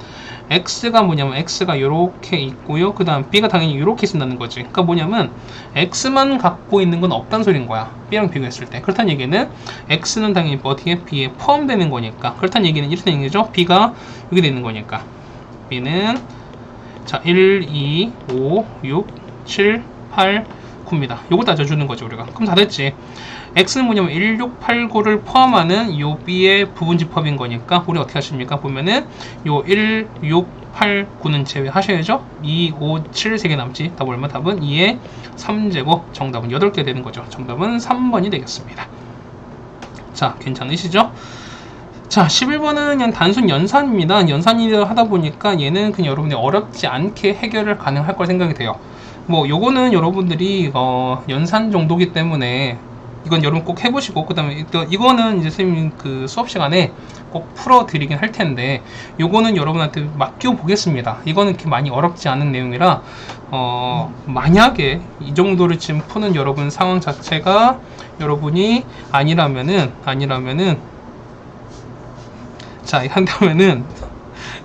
x가 뭐냐면 x가 요렇게 있고요. 그 다음 b가 당연히 요렇게 쓴다는 거지. 그러니까 뭐냐면 x만 갖고 있는 건 없다는 소리인 거야. b랑 비교했을 때. 그렇다는 얘기는 x는 당연히 어디에? b에 포함되는 거니까. 그렇다는 얘기는 이렇게 되는 거죠. b가 여기 되는 거니까. b는 자 1, 2, 5, 6, 7, 8, 9입니다. 요거 따져주는 거죠 우리가. 그럼 다 됐지. x는 뭐냐면 1, 6, 8, 9를 포함하는 요 b의 부분집합인 거니까 우리 어떻게 하십니까? 보면은 요 1, 6, 8, 9는 제외하셔야죠. 2, 5, 7 3개 남지. 답은 얼마? 답은 2의 3제곱. 정답은 8개 되는 거죠. 정답은 3번이 되겠습니다. 자, 괜찮으시죠? 자, 11번은 그냥 단순 연산입니다. 연산이라 하다 보니까 얘는 그냥 여러분들이 어렵지 않게 해결을 가능할 걸 생각이 돼요. 뭐 요거는 여러분들이 연산 정도기 때문에 이건 여러분 꼭 해보시고, 그 다음에 이거는 이제 선생님 그 수업 시간에 꼭 풀어드리긴 할 텐데, 요거는 여러분한테 맡겨보겠습니다. 이거는 이렇게 많이 어렵지 않은 내용이라, 만약에 이 정도를 지금 푸는 여러분 상황 자체가 여러분이 아니라면은, 자, 한다면은,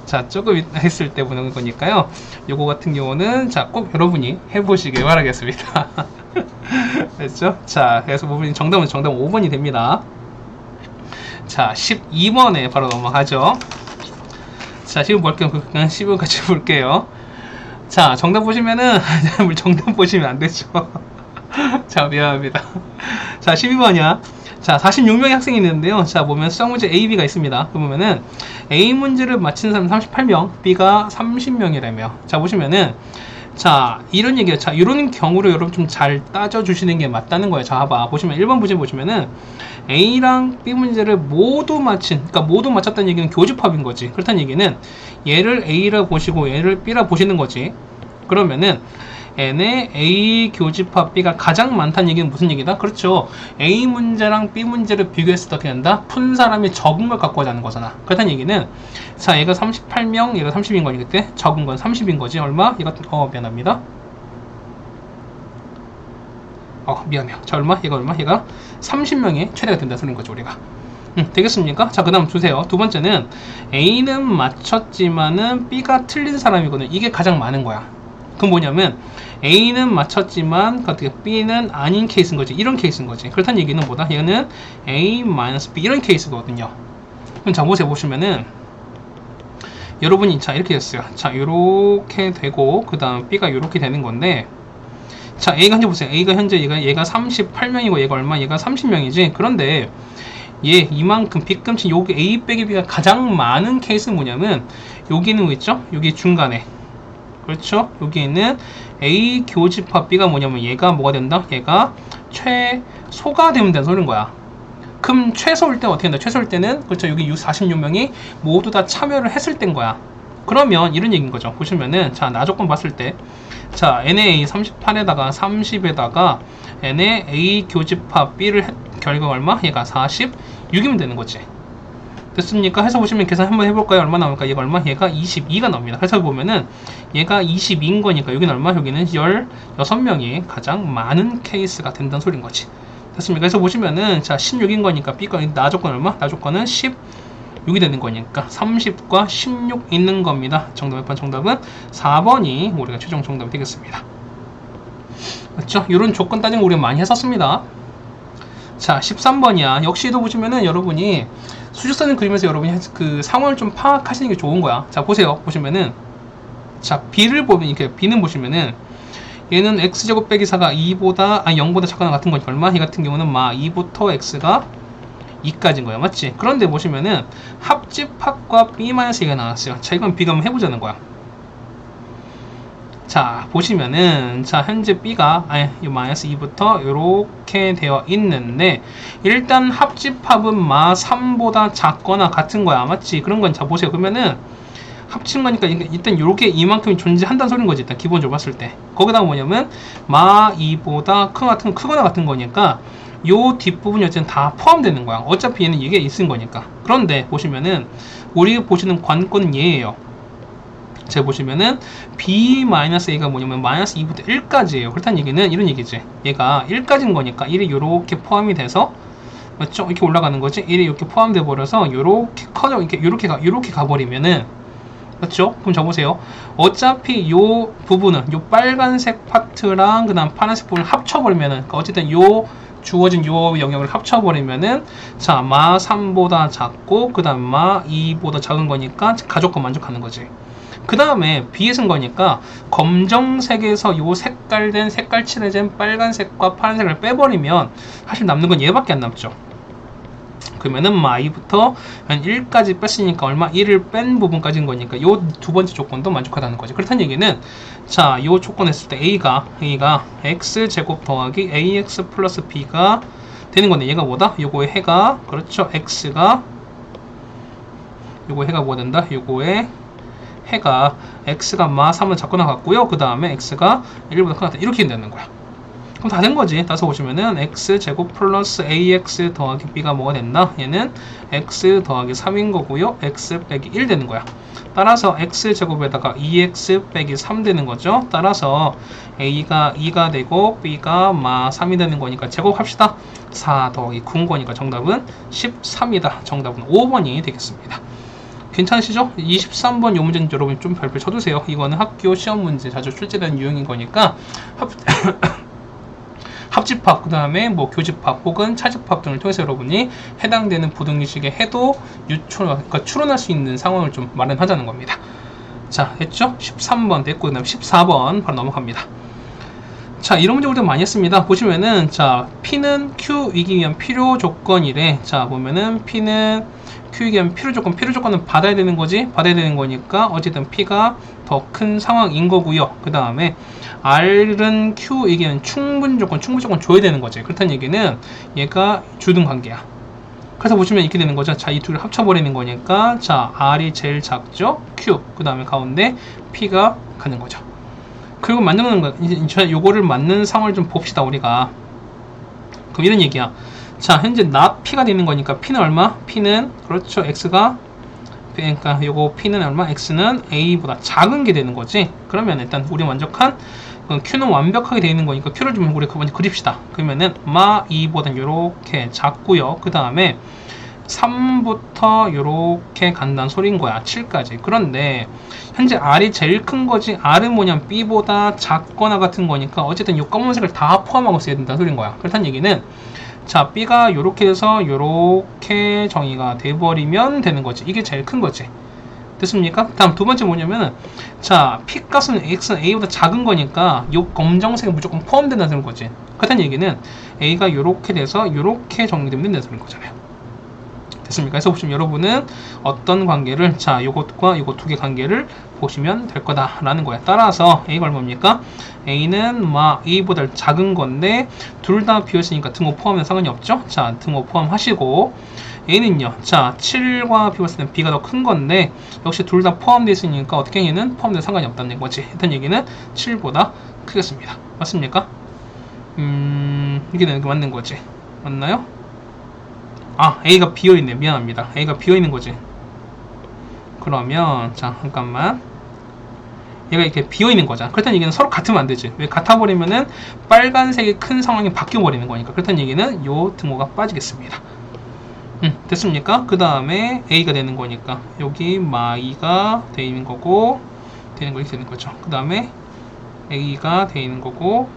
자, 조금 했을 때 보는 거니까요. 요거 같은 경우는, 자, 꼭 여러분이 해보시길 바라겠습니다. 됐죠? 자, 그래서 보면 정답은 5번이 됩니다. 자, 12번에 바로 넘어가죠. 자, 지금 볼게요. 그냥 12번 같이 볼게요. 자, 정답 보시면은, 정답 보시면 안 되죠. 자, 미안합니다. 자, 12번이야. 자, 46명의 학생이 있는데요. 자, 보면 수학 문제 A, B가 있습니다. 보면은 A 문제를 맞힌 사람 38명, B가 30명이라며. 자, 보시면은 자, 이런 얘기예요. 자, 이런 경우로 여러분 좀 잘 따져주시는 게 맞다는 거예요. 자, 봐봐. 보시면 1번 문제 보시면은 A랑 B 문제를 모두 맞힌, 그러니까 모두 맞췄다는 얘기는 교집합인 거지. 그렇다는 얘기는 얘를 A라 보시고 얘를 B라 보시는 거지. 그러면은 n의 A 교집합 B가 가장 많다는 얘기는 무슨 얘기다? 그렇죠. A 문제랑 B 문제를 비교했을 때 어떻게 된다? 푼 사람이 적은 걸 갖고 하자는 거잖아. 그렇다는 얘기는 자, 얘가 38명, 얘가 30인 거니 그때 적은 건 30인 거지. 얼마? 얘가 미안합니다. 미안해요. 자, 얼마? 얘가 얼마? 얘가 30명이 최대가 된다는 소리인 거죠, 우리가. 되겠습니까? 자, 그 다음 주세요. 두 번째는 A는 맞췄지만은 B가 틀린 사람이거든. 이게 가장 많은 거야. 그건 뭐냐면 A는 맞췄지만 B는 아닌 케이스인 거지. 이런 케이스인 거지. 그렇다는 얘기는 뭐다? 얘는 A-B 이런 케이스거든요. 그럼 자, 보시면은 여러분이 자, 이렇게 됐어요. 자, 이렇게 되고 그 다음 B가 이렇게 되는 건데, 자, A가 현재 보세요. A가 현재 얘가 38명이고 얘가 얼마? 얘가 30명이지. 그런데 얘 이만큼 B끔치 여기 A 빼기 B가 가장 많은 케이스는 뭐냐면 여기는 뭐 있죠? 여기 중간에, 그렇죠? 여기 있는 A 교집합 B가 뭐냐면 얘가 뭐가 된다? 얘가 최소가 되면 되는 소리인 거야. 그럼 최소일 때 어떻게 된다? 최소일 때는 그렇죠. 여기 46명이 모두 다 참여를 했을 때인 거야. 그러면 이런 얘기인 거죠. 보시면은 자, 나조건 봤을 때 자, NA 38에다가 30에다가 NA A 교집합 B를 결과가 얼마? 얘가 46이면 되는 거지. 됐습니까? 해서 보시면 계산 한번 해볼까요? 얼마 나올까? 얘가 얼마? 얘가 22가 나옵니다. 그래서 보면은 얘가 22인 거니까 여기는 얼마? 여기는 16명이 가장 많은 케이스가 된다는 소리인 거지. 됐습니까? 그래서 보시면은 자, 16인 거니까 B가 나조건 얼마? 나조건은 16이 되는 거니까 30과 16 있는 겁니다. 정답은 4번이 우리가 최종 정답이 되겠습니다. 맞죠? 이런 조건 따지면 우리가 많이 했었습니다. 자, 13번이야. 역시도 보시면은 여러분이 수직선을 그리면서 여러분이 그 상황을 좀 파악하시는 게 좋은 거야. 자, 보세요. 보시면은 자, B를 보면 이렇게 B는 보시면은 얘는 x제곱 빼기 4가 0보다 작거나 같은 거니까 얼마? 이 같은 경우는 2부터 x가 2까지인 거야. 맞지? 그런데 보시면은 합집합과 b-2가 나왔어요. 자, 이건 B가 한번 해보자는 거야. 자, 보시면은 자, 현재 B가 -2부터 이렇게 되어 있는데 일단 합집합은 3보다 작거나 같은 거야. 맞지? 그런 건 자, 보세요. 그러면은 합친 거니까 일단 요렇게 이만큼이 존재한다는 소린 거지. 일단 기본적으로 봤을 때 거기다가 뭐냐면 2보다 크거나 같은 거니까 요 뒷부분이 어쨌든 다 포함되는 거야. 어차피 얘는 이게 있은 거니까. 그런데 보시면은 우리 보시는 관건은 얘예요. 제가 보시면은 b-a가 뭐냐면 마이너스 2부터 1까지예요. 그렇다는 얘기는 이런 얘기지. 얘가 1까지인 거니까 1이 요렇게 포함이 돼서, 맞죠? 이렇게 올라가는 거지. 1이 이렇게 포함돼 버려서 요렇게 커져, 요렇게 가버리면은, 맞죠? 그럼 저 보세요. 어차피 요 부분은 요 빨간색 파트랑 그 다음 파란색 부분을 합쳐버리면은, 그러니까 어쨌든 요 주어진 요 영역을 합쳐버리면은, 자, 마 3보다 작고 그 다음 마 2보다 작은 거니까 가족과 만족하는 거지. 그 다음에 B에 쓴 거니까 검정색에서 요 색깔된 색깔 칠해진 빨간색과 파란색을 빼버리면 사실 남는 건 얘밖에 안 남죠. 그러면은 마이부터 1까지 뺐으니까 얼마? 1을 뺀 부분까지인 거니까 요 두 번째 조건도 만족하다는 거지. 그렇다는 얘기는, 자, 요 조건 했을 때 A가 X제곱 더하기 AX 플러스 B가 되는 건데, 얘가 뭐다? 요거의 해가, 그렇죠, X가, 요거 해가 뭐가 된다? 요거의 해가 X가 마 3을 잡고 나갔고요. 그 다음에 X가 1보다 크다. 이렇게 되는 거야. 그럼 다 된 거지. 따서 보시면은 X제곱 플러스 AX 더하기 B가 뭐가 됐나? 얘는 X 더하기 3인 거고요. X 빼기 1 되는 거야. 따라서 X제곱에다가 2X 빼기 3 되는 거죠. 따라서 A가 2가 되고 B가 마 3이 되는 거니까 제곱합시다. 4 더하기 9인 거니까 정답은 13이다. 정답은 5번이 되겠습니다. 괜찮으시죠? 23번 요 문제는 여러분 좀 별표 쳐두세요. 이거는 학교 시험 문제 자주 출제되는 유형인 거니까 합집합, 그 다음에 뭐 교집합 혹은 차집합 등을 통해서 여러분이 해당되는 부등식의 해도 그러니까 추론할 수 있는 상황을 좀 마련하자는 겁니다. 자, 했죠? 13번 됐고, 그 다음 14번 바로 넘어갑니다. 자, 이런 문제 우리가 많이 했습니다. 보시면은, 자, P는 Q이기 위한 필요 조건이래. 자, 보면은 P는 Q이기 위한 필요 조건은 받아야 되는 거지? 받아야 되는 거니까 어쨌든 P가 더 큰 상황인 거고요. 그 다음에 R은 Q이기 위한 충분 조건 줘야 되는 거지. 그렇다는 얘기는 얘가 주등 관계야. 그래서 보시면 이렇게 되는 거죠. 자, 이 둘을 합쳐버리는 거니까, 자, R이 제일 작죠? Q. 그 다음에 가운데 P가 가는 거죠. 그리고 만드는 거, 이제 요거를 맞는 상황을 좀 봅시다, 우리가. 그럼 이런 얘기야. 자, 현재 not P가 되는 거니까 P는 얼마? P는, 그렇죠, X가, 그러니까 요거 P는 얼마? X는 A보다 작은 게 되는 거지. 그러면 일단 우리 만족한 Q는 완벽하게 되어 있는 거니까 Q를 좀 우리 먼저 그립시다. 그러면은 마 2보단 요렇게 작고요. 그 다음에 3부터 요렇게 간다는 소리인 거야. 7까지. 그런데 현재 R이 제일 큰 거지. R은 뭐냐면 B보다 작거나 같은 거니까 어쨌든 요 검은색을 다 포함하고 써야 된다는 소리인 거야. 그렇다는 얘기는, 자, B가 요렇게 돼서 요렇게 정의가 돼버리면 되는 거지. 이게 제일 큰 거지. 됐습니까? 다음 두 번째 뭐냐면은, 자, P 값은 X는 A보다 작은 거니까 요 검정색은 무조건 포함된다는 거지. 그렇다는 얘기는 A가 요렇게 돼서 요렇게 정리되면 된다는 거잖아요. 됐습니까? 그래서 보시면 여러분은 어떤 관계를, 자, 요것과 요것 두 개 관계를 보시면 될 거다라는 거야. 따라서 A가 얼마입니까? A는 A보다 작은 건데 둘 다 비었으니까 등호 포함은 상관이 없죠? 자, 등호 포함하시고, A는요, 자, 7과 비웠을 때 B가 더 큰 건데 역시 둘 다 포함되어 있으니까 어떻게 얘는 포함된 상관이 없다는 거지. 일단 얘기는 7보다 크겠습니다. 맞습니까? 이게 되는 게 맞는 거지. 맞나요? 아, A가 비어있네. 미안합니다. A가 비어있는 거지. 그러면, 자, 잠깐만. 얘가 이렇게 비어있는 거잖아. 그렇다는 얘기는 서로 같으면 안 되지. 왜 같아버리면은 빨간색이 큰 상황이 바뀌어버리는 거니까. 그렇다는 얘기는 요 등호가 빠지겠습니다. 됐습니까? 그 다음에 A가 되는 거니까. 여기 마이가 되어 있는 거고, 되는 거 이렇게 되는 거죠. 그 다음에 A가 되어 있는 거고,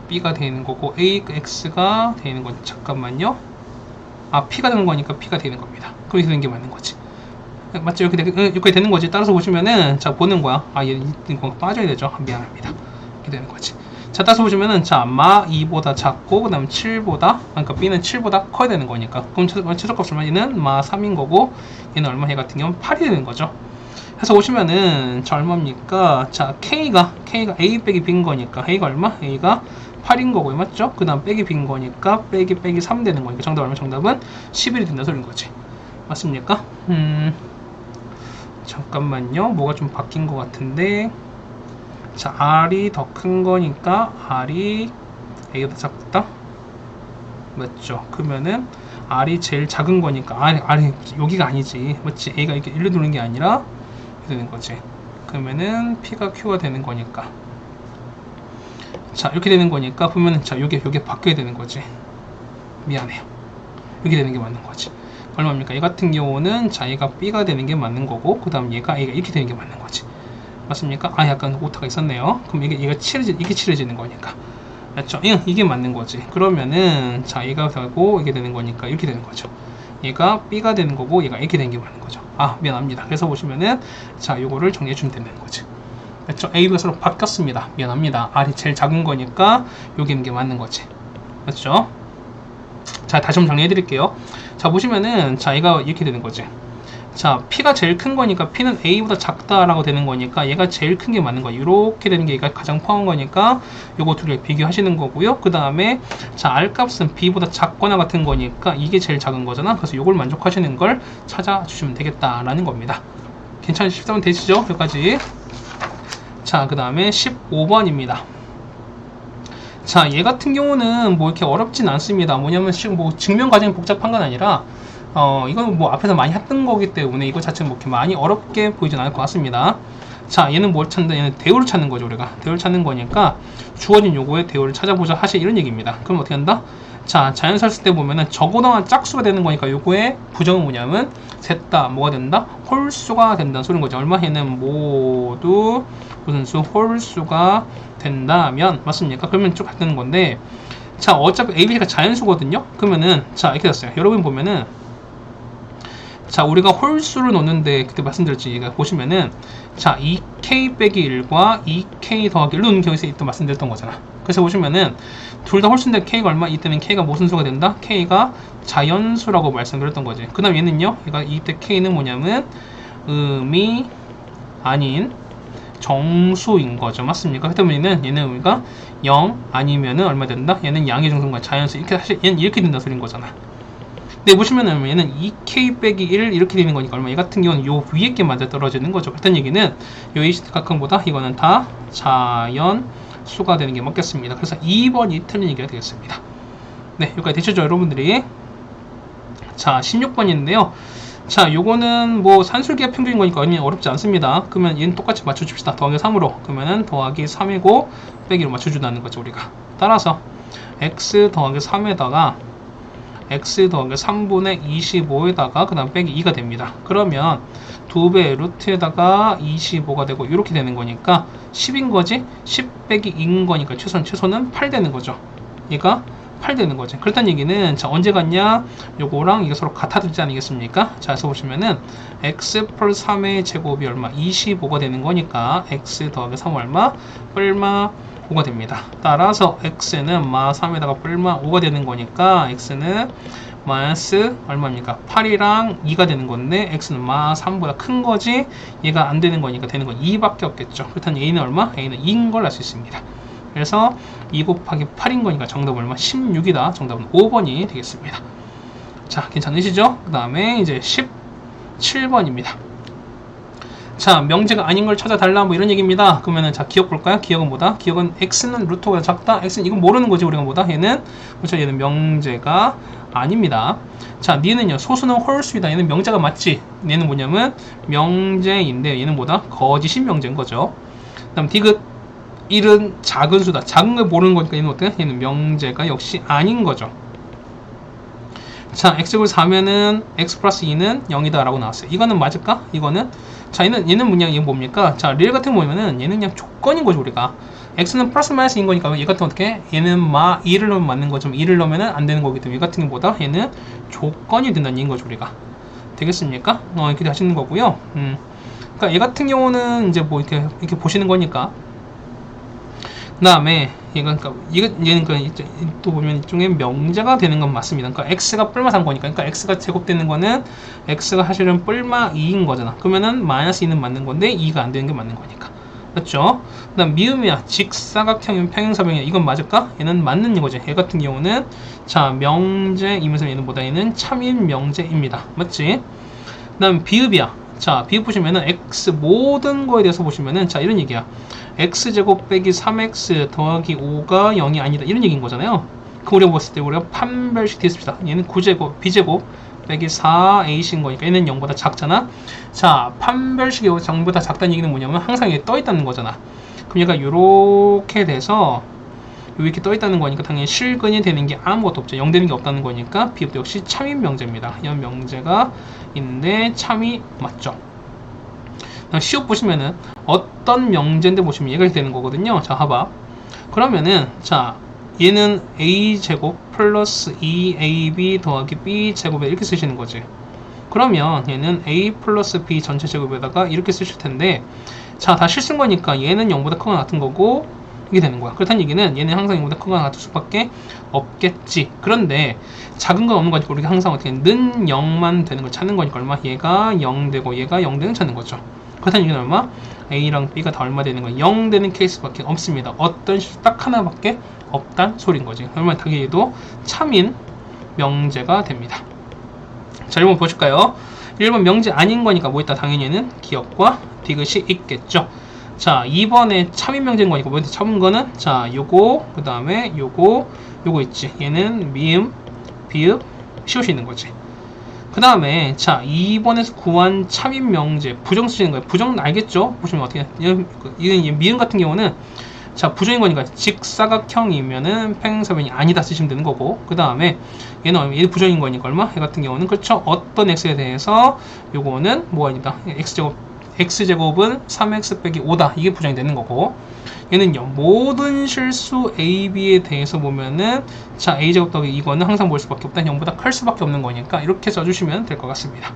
B가 되는 거고, X가 되는 건, 잠깐만요. 아, P가 되는 거니까 P가 되는 겁니다. 그럼 이렇게 되는 게 맞는 거지. 맞죠? 이렇게 되는 거지. 따라서 보시면은, 자, 보는 거야. 아, 이거 빠져야 되죠. 미안합니다. 이렇게 되는 거지. 자, 따라서 보시면은, 자, 마 2보다 작고, 그 다음 7보다, 그러니까 B는 7보다 커야 되는 거니까. 그럼 최소값 얼마? 얘는 마 3인 거고, 얘는 얼마? 얘 같은 경우는 8이 되는 거죠. 그래서 보시면은, 자, 얼마입니까? 자, K가 A 빼기 B인 거니까, A가 얼마? A가 8인 거고요. 맞죠? 그 다음 빼기 B인 거니까, 빼기 3 되는 거니까, 정답 얼마? 정답은 11이 된다 소리인 거지. 맞습니까? 잠깐만요. 뭐가 좀 바뀐 것 같은데. 자, R이 더 큰 거니까 R이 A보다 작다. 맞죠? 그러면은 R이 제일 작은 거니까 R이 여기가 아니지. 맞지? A가 이렇게 일로 도는 게 아니라 되는 거지. 그러면은 P가 Q가 되는 거니까. 자, 이렇게 되는 거니까 보면은 자, 요게 바뀌어야 되는 거지. 미안해요. 이렇게 되는 게 맞는 거지. 얼마입니까? 얘 같은 경우는 자, 얘가 B가 되는 게 맞는 거고, 그 다음 얘가 A가 이렇게 되는 게 맞는 거지. 맞습니까? 아, 약간 오타가 있었네요. 그럼 이게 칠해지는 거니까. 맞죠? 이게 맞는 거지. 그러면은 자, 얘가 되고 이게 되는 거니까 이렇게 되는 거죠. 얘가 B가 되는 거고 얘가 이렇게 되는 게 맞는 거죠. 아, 미안합니다. 그래서 보시면은 자, 요거를 정리해 주면 되는 거지. 맞죠? A, B가 서로 바뀌었습니다. 미안합니다. R이 제일 작은 거니까 여기 있는 게 맞는 거지. 맞죠? 자, 다시 한번 정리해 드릴게요. 자, 보시면은 자, 얘가 이렇게 되는 거지. 자, P가 제일 큰 거니까 P는 A보다 작다라고 되는 거니까 얘가 제일 큰 게 맞는 거야. 이렇게 되는 게 얘가 가장 커한 거니까 요거 둘을 비교하시는 거고요. 그 다음에 자, R 값은 B보다 작거나 같은 거니까 이게 제일 작은 거잖아. 그래서 요걸 만족하시는 걸 찾아주시면 되겠다라는 겁니다. 괜찮으시면 되시죠? 여기까지. 자, 그 다음에 15번입니다. 자, 얘 같은 경우는 뭐 이렇게 어렵진 않습니다. 뭐냐면 지금 뭐 증명 과정이 복잡한 건 아니라 이건 뭐 앞에서 많이 했던 거기 때문에 이거 자체는 뭐 이렇게 많이 어렵게 보이진 않을 것 같습니다. 자, 얘는 뭘 찾는다? 얘는 대우를 찾는 거죠, 우리가. 대우를 찾는 거니까 주어진 요거에 대우를 찾아보자 하실 이런 얘기입니다. 그럼 어떻게 한다? 자, 자연수를 쓸 때 보면은 적어도 짝수가 되는 거니까 요거의 부정은 뭐냐면 셋 다 뭐가 된다? 홀수가 된다는 소리인 거죠. 얼마? 얘는 모두 무슨 수? 홀수가 된다면 맞습니까? 그러면 쭉 같은 건데 자, 어차피 ABC가 자연수거든요. 그러면은 자, 이렇게 됐어요. 여러분 보면은 자, 우리가 홀수를 놓는데 그때 말씀드렸지. 얘가 보시면은 자, 2K 빼기 1과 2K 더하기 1로 놓는 경우에서 이때 말씀드렸던 거잖아. 그래서 보시면은 둘 다 홀수인데 K가 얼마? 이때는 K가 무슨 수가 된다? K가 자연수라고 말씀드렸던 거지. 그 다음 얘는요, 얘가 이때 K는 뭐냐면 음이 아닌 정수인 거죠. 맞습니까? 그렇다면 얘는 우리가 0 아니면은 얼마 된다? 얘는 양의 정수인가 자연수. 이렇게 사실 얘는 이렇게 된다 소리인 거잖아. 근데 보시면은 얘는 2K 빼기 1 이렇게 되는 거니까 얼마? 얘 같은 경우는 요 위에 게 맞아 떨어지는 거죠. 그렇다는 얘기는 요 HC각형보다 이거는 다 자연수가 되는 게 맞겠습니다. 그래서 2번이 틀린 얘기가 되겠습니다. 네, 여기까지 되셨죠, 여러분들이? 자, 16번인데요. 자, 요거는 뭐 산술기하 평균인 거니까 어렵지 않습니다. 그러면 얘는 똑같이 맞춰줍시다. 더하기 3으로. 그러면은 더하기 3이고 빼기로 맞춰준다는 거죠, 우리가. 따라서 x 더하기 3에다가 x 더하기 3분의 25에다가 그 다음 빼기 2가 됩니다. 그러면 2배 루트에다가 25가 되고 이렇게 되는 거니까 10인 거지? 10 빼기 2인 거니까 최소는 8 되는 거죠. 얘가 8 되는 거지. 그렇다는 얘기는 자, 언제 같냐? 요거랑 이게 서로 같아지지 않겠습니까? 자, 그래서 보시면은 x 플러스 3의 제곱이 얼마? 25가 되는 거니까 x 더하기 3 얼마? 뿔마 5가 됩니다. 따라서 x는 마 3에다가 뿔마 5가 되는 거니까 x는 마이너스 얼마입니까? 8이랑 2가 되는 건데 x는 마 3보다 큰 거지 얘가 안 되는 거니까 되는 건 2밖에 없겠죠. 그렇다면 a는 얼마? a는 2인 걸 알 수 있습니다. 그래서 2 곱하기 8인 거니까 정답은 얼마? 16이다. 정답은 5번이 되겠습니다. 자, 괜찮으시죠? 그 다음에 이제 17번입니다. 자, 명제가 아닌 걸 찾아달라 뭐 이런 얘기입니다. 그러면은 자, 기억 볼까요? 기억은 뭐다? 기억은 x는 루트보다 작다. x는 이건 모르는 거지 우리가 뭐다? 얘는 그렇죠? 얘는 명제가 아닙니다. 자, 니는요 소수는 홀수이다. 얘는 명제가 맞지? 얘는 뭐냐면 명제인데 얘는 뭐다? 거짓인 명제인 거죠. 그 다음 디귿 1은 작은 수다. 작은 걸 모르는 거니까 얘는 어때? 얘는 명제가 역시 아닌 거죠. 자, x제곱 4면은 x 플러스 2는 0이다 라고 나왔어요. 이거는 맞을까? 이거는 자, 얘는 뭐냐? 이게 뭡니까? 자, 리얼 같은 거 보면은 얘는 그냥 조건인 거죠, 우리가. x는 플러스 마이너스 인 거니까 얘 같은 어떻게? 얘는 마 2를 넣으면 맞는 거죠. 2를 넣으면은 안 되는 거기 때문에 얘 같은 게보다 얘는 조건이 된다는 얘기인 거죠, 우리가. 되겠습니까? 이렇게 하시는 거고요. 그러니까 얘 같은 경우는 이제 뭐 이렇게 보시는 거니까. 그 다음에 얘는 또 보면 이쪽에 명제가 되는 건 맞습니다. 그러니까 x가 뿔마 3 거니까, 그러니까 x가 제곱되는 거는 x가 사실은 뿔마 2인 거잖아. 그러면은 마이너스 2는 맞는 건데 2가 안 되는 게 맞는 거니까. 그렇죠? 그 다음 미음이야. 직사각형이면 평행사변이야. 이건 맞을까? 얘는 맞는 거지. 얘 같은 경우는 자, 명제이면서 얘는 뭐다? 얘는 참인 명제입니다. 맞지? 그 다음 비읍이야. 자, 비읍 보시면은 x 모든 거에 대해서 보시면은 자, 이런 얘기야. x제곱 빼기 3x 더하기 5가 0이 아니다. 이런 얘기인 거잖아요. 그 우리가 봤을 때 우리가 판별식 됐습니다. 얘는 9제곱, b제곱, 빼기 4 A인 거니까 얘는 0보다 작잖아. 자, 판별식이 0보다 작다는 얘기는 뭐냐면 항상 이게 떠 있다는 거잖아. 그럼 얘가 요렇게 돼서 이렇게 떠 있다는 거니까 당연히 실근이 되는 게 아무것도 없죠. 0 되는 게 없다는 거니까 B도 역시 참인 명제입니다. 이런 명제가 있는데 참이 맞죠. 시옷 보시면은 어떤 명제인데 보시면 얘가 되는 거거든요. 자, 봐봐. 그러면은 자, 얘는 a제곱 플러스 2ab 더하기 b제곱에 이렇게 쓰시는 거지. 그러면 얘는 a 플러스 b 전체 제곱에다가 이렇게 쓰실 텐데, 자, 다 실수인 거니까 얘는 0보다 크거나 같은 거고 이게 되는 거야. 그렇다는 얘기는 얘는 항상 0보다 크거나 같을 수밖에 없겠지. 그런데 작은 건 없는 거니까 우리가 항상 어떻게 는 0만 되는 걸 찾는 거니까 얼마? 얘가 0 되고 얘가 0 되는 찾는 거죠. 그렇다는 얘기는 얼마? A랑 B가 다 얼마 되는 거야? 0 되는 케이스밖에 없습니다. 어떤 실수 딱 하나밖에 없단 소린 거지. 그러면 당연히도 참인 명제가 됩니다. 자, 1번 보실까요? 1번 명제 아닌 거니까 뭐 있다? 당연히는 기억과 디귿이 있겠죠. 자, 2번에 참인 명제인 거니까 뭐 있다? 참은 거는 자, 요거, 그 다음에 요거 있지. 얘는 미음, 비읍, 시옷이 있는 거지. 그 다음에 자, 2번에서 구한 참인 명제 부정 쓰시는 거예요. 부정 알겠죠? 보시면 어떻게 이건 미음 같은 경우는 자, 부정인 거니까 직사각형이면은 팽사변이 아니다 쓰시면 되는 거고, 그 다음에 얘는 부정인 거니까 얼마? 얘 같은 경우는 그렇죠. 어떤 x에 대해서 요거는 뭐가 아니다. x제곱은 3x 빼기 5다. 이게 부정이 되는 거고, 얘는요 모든 실수 a, b에 대해서 보면은 자, a제곱 더하기 이거는 항상 볼 수밖에 없다. 0보다 클 수밖에 없는 거니까 이렇게 써주시면 될 것 같습니다.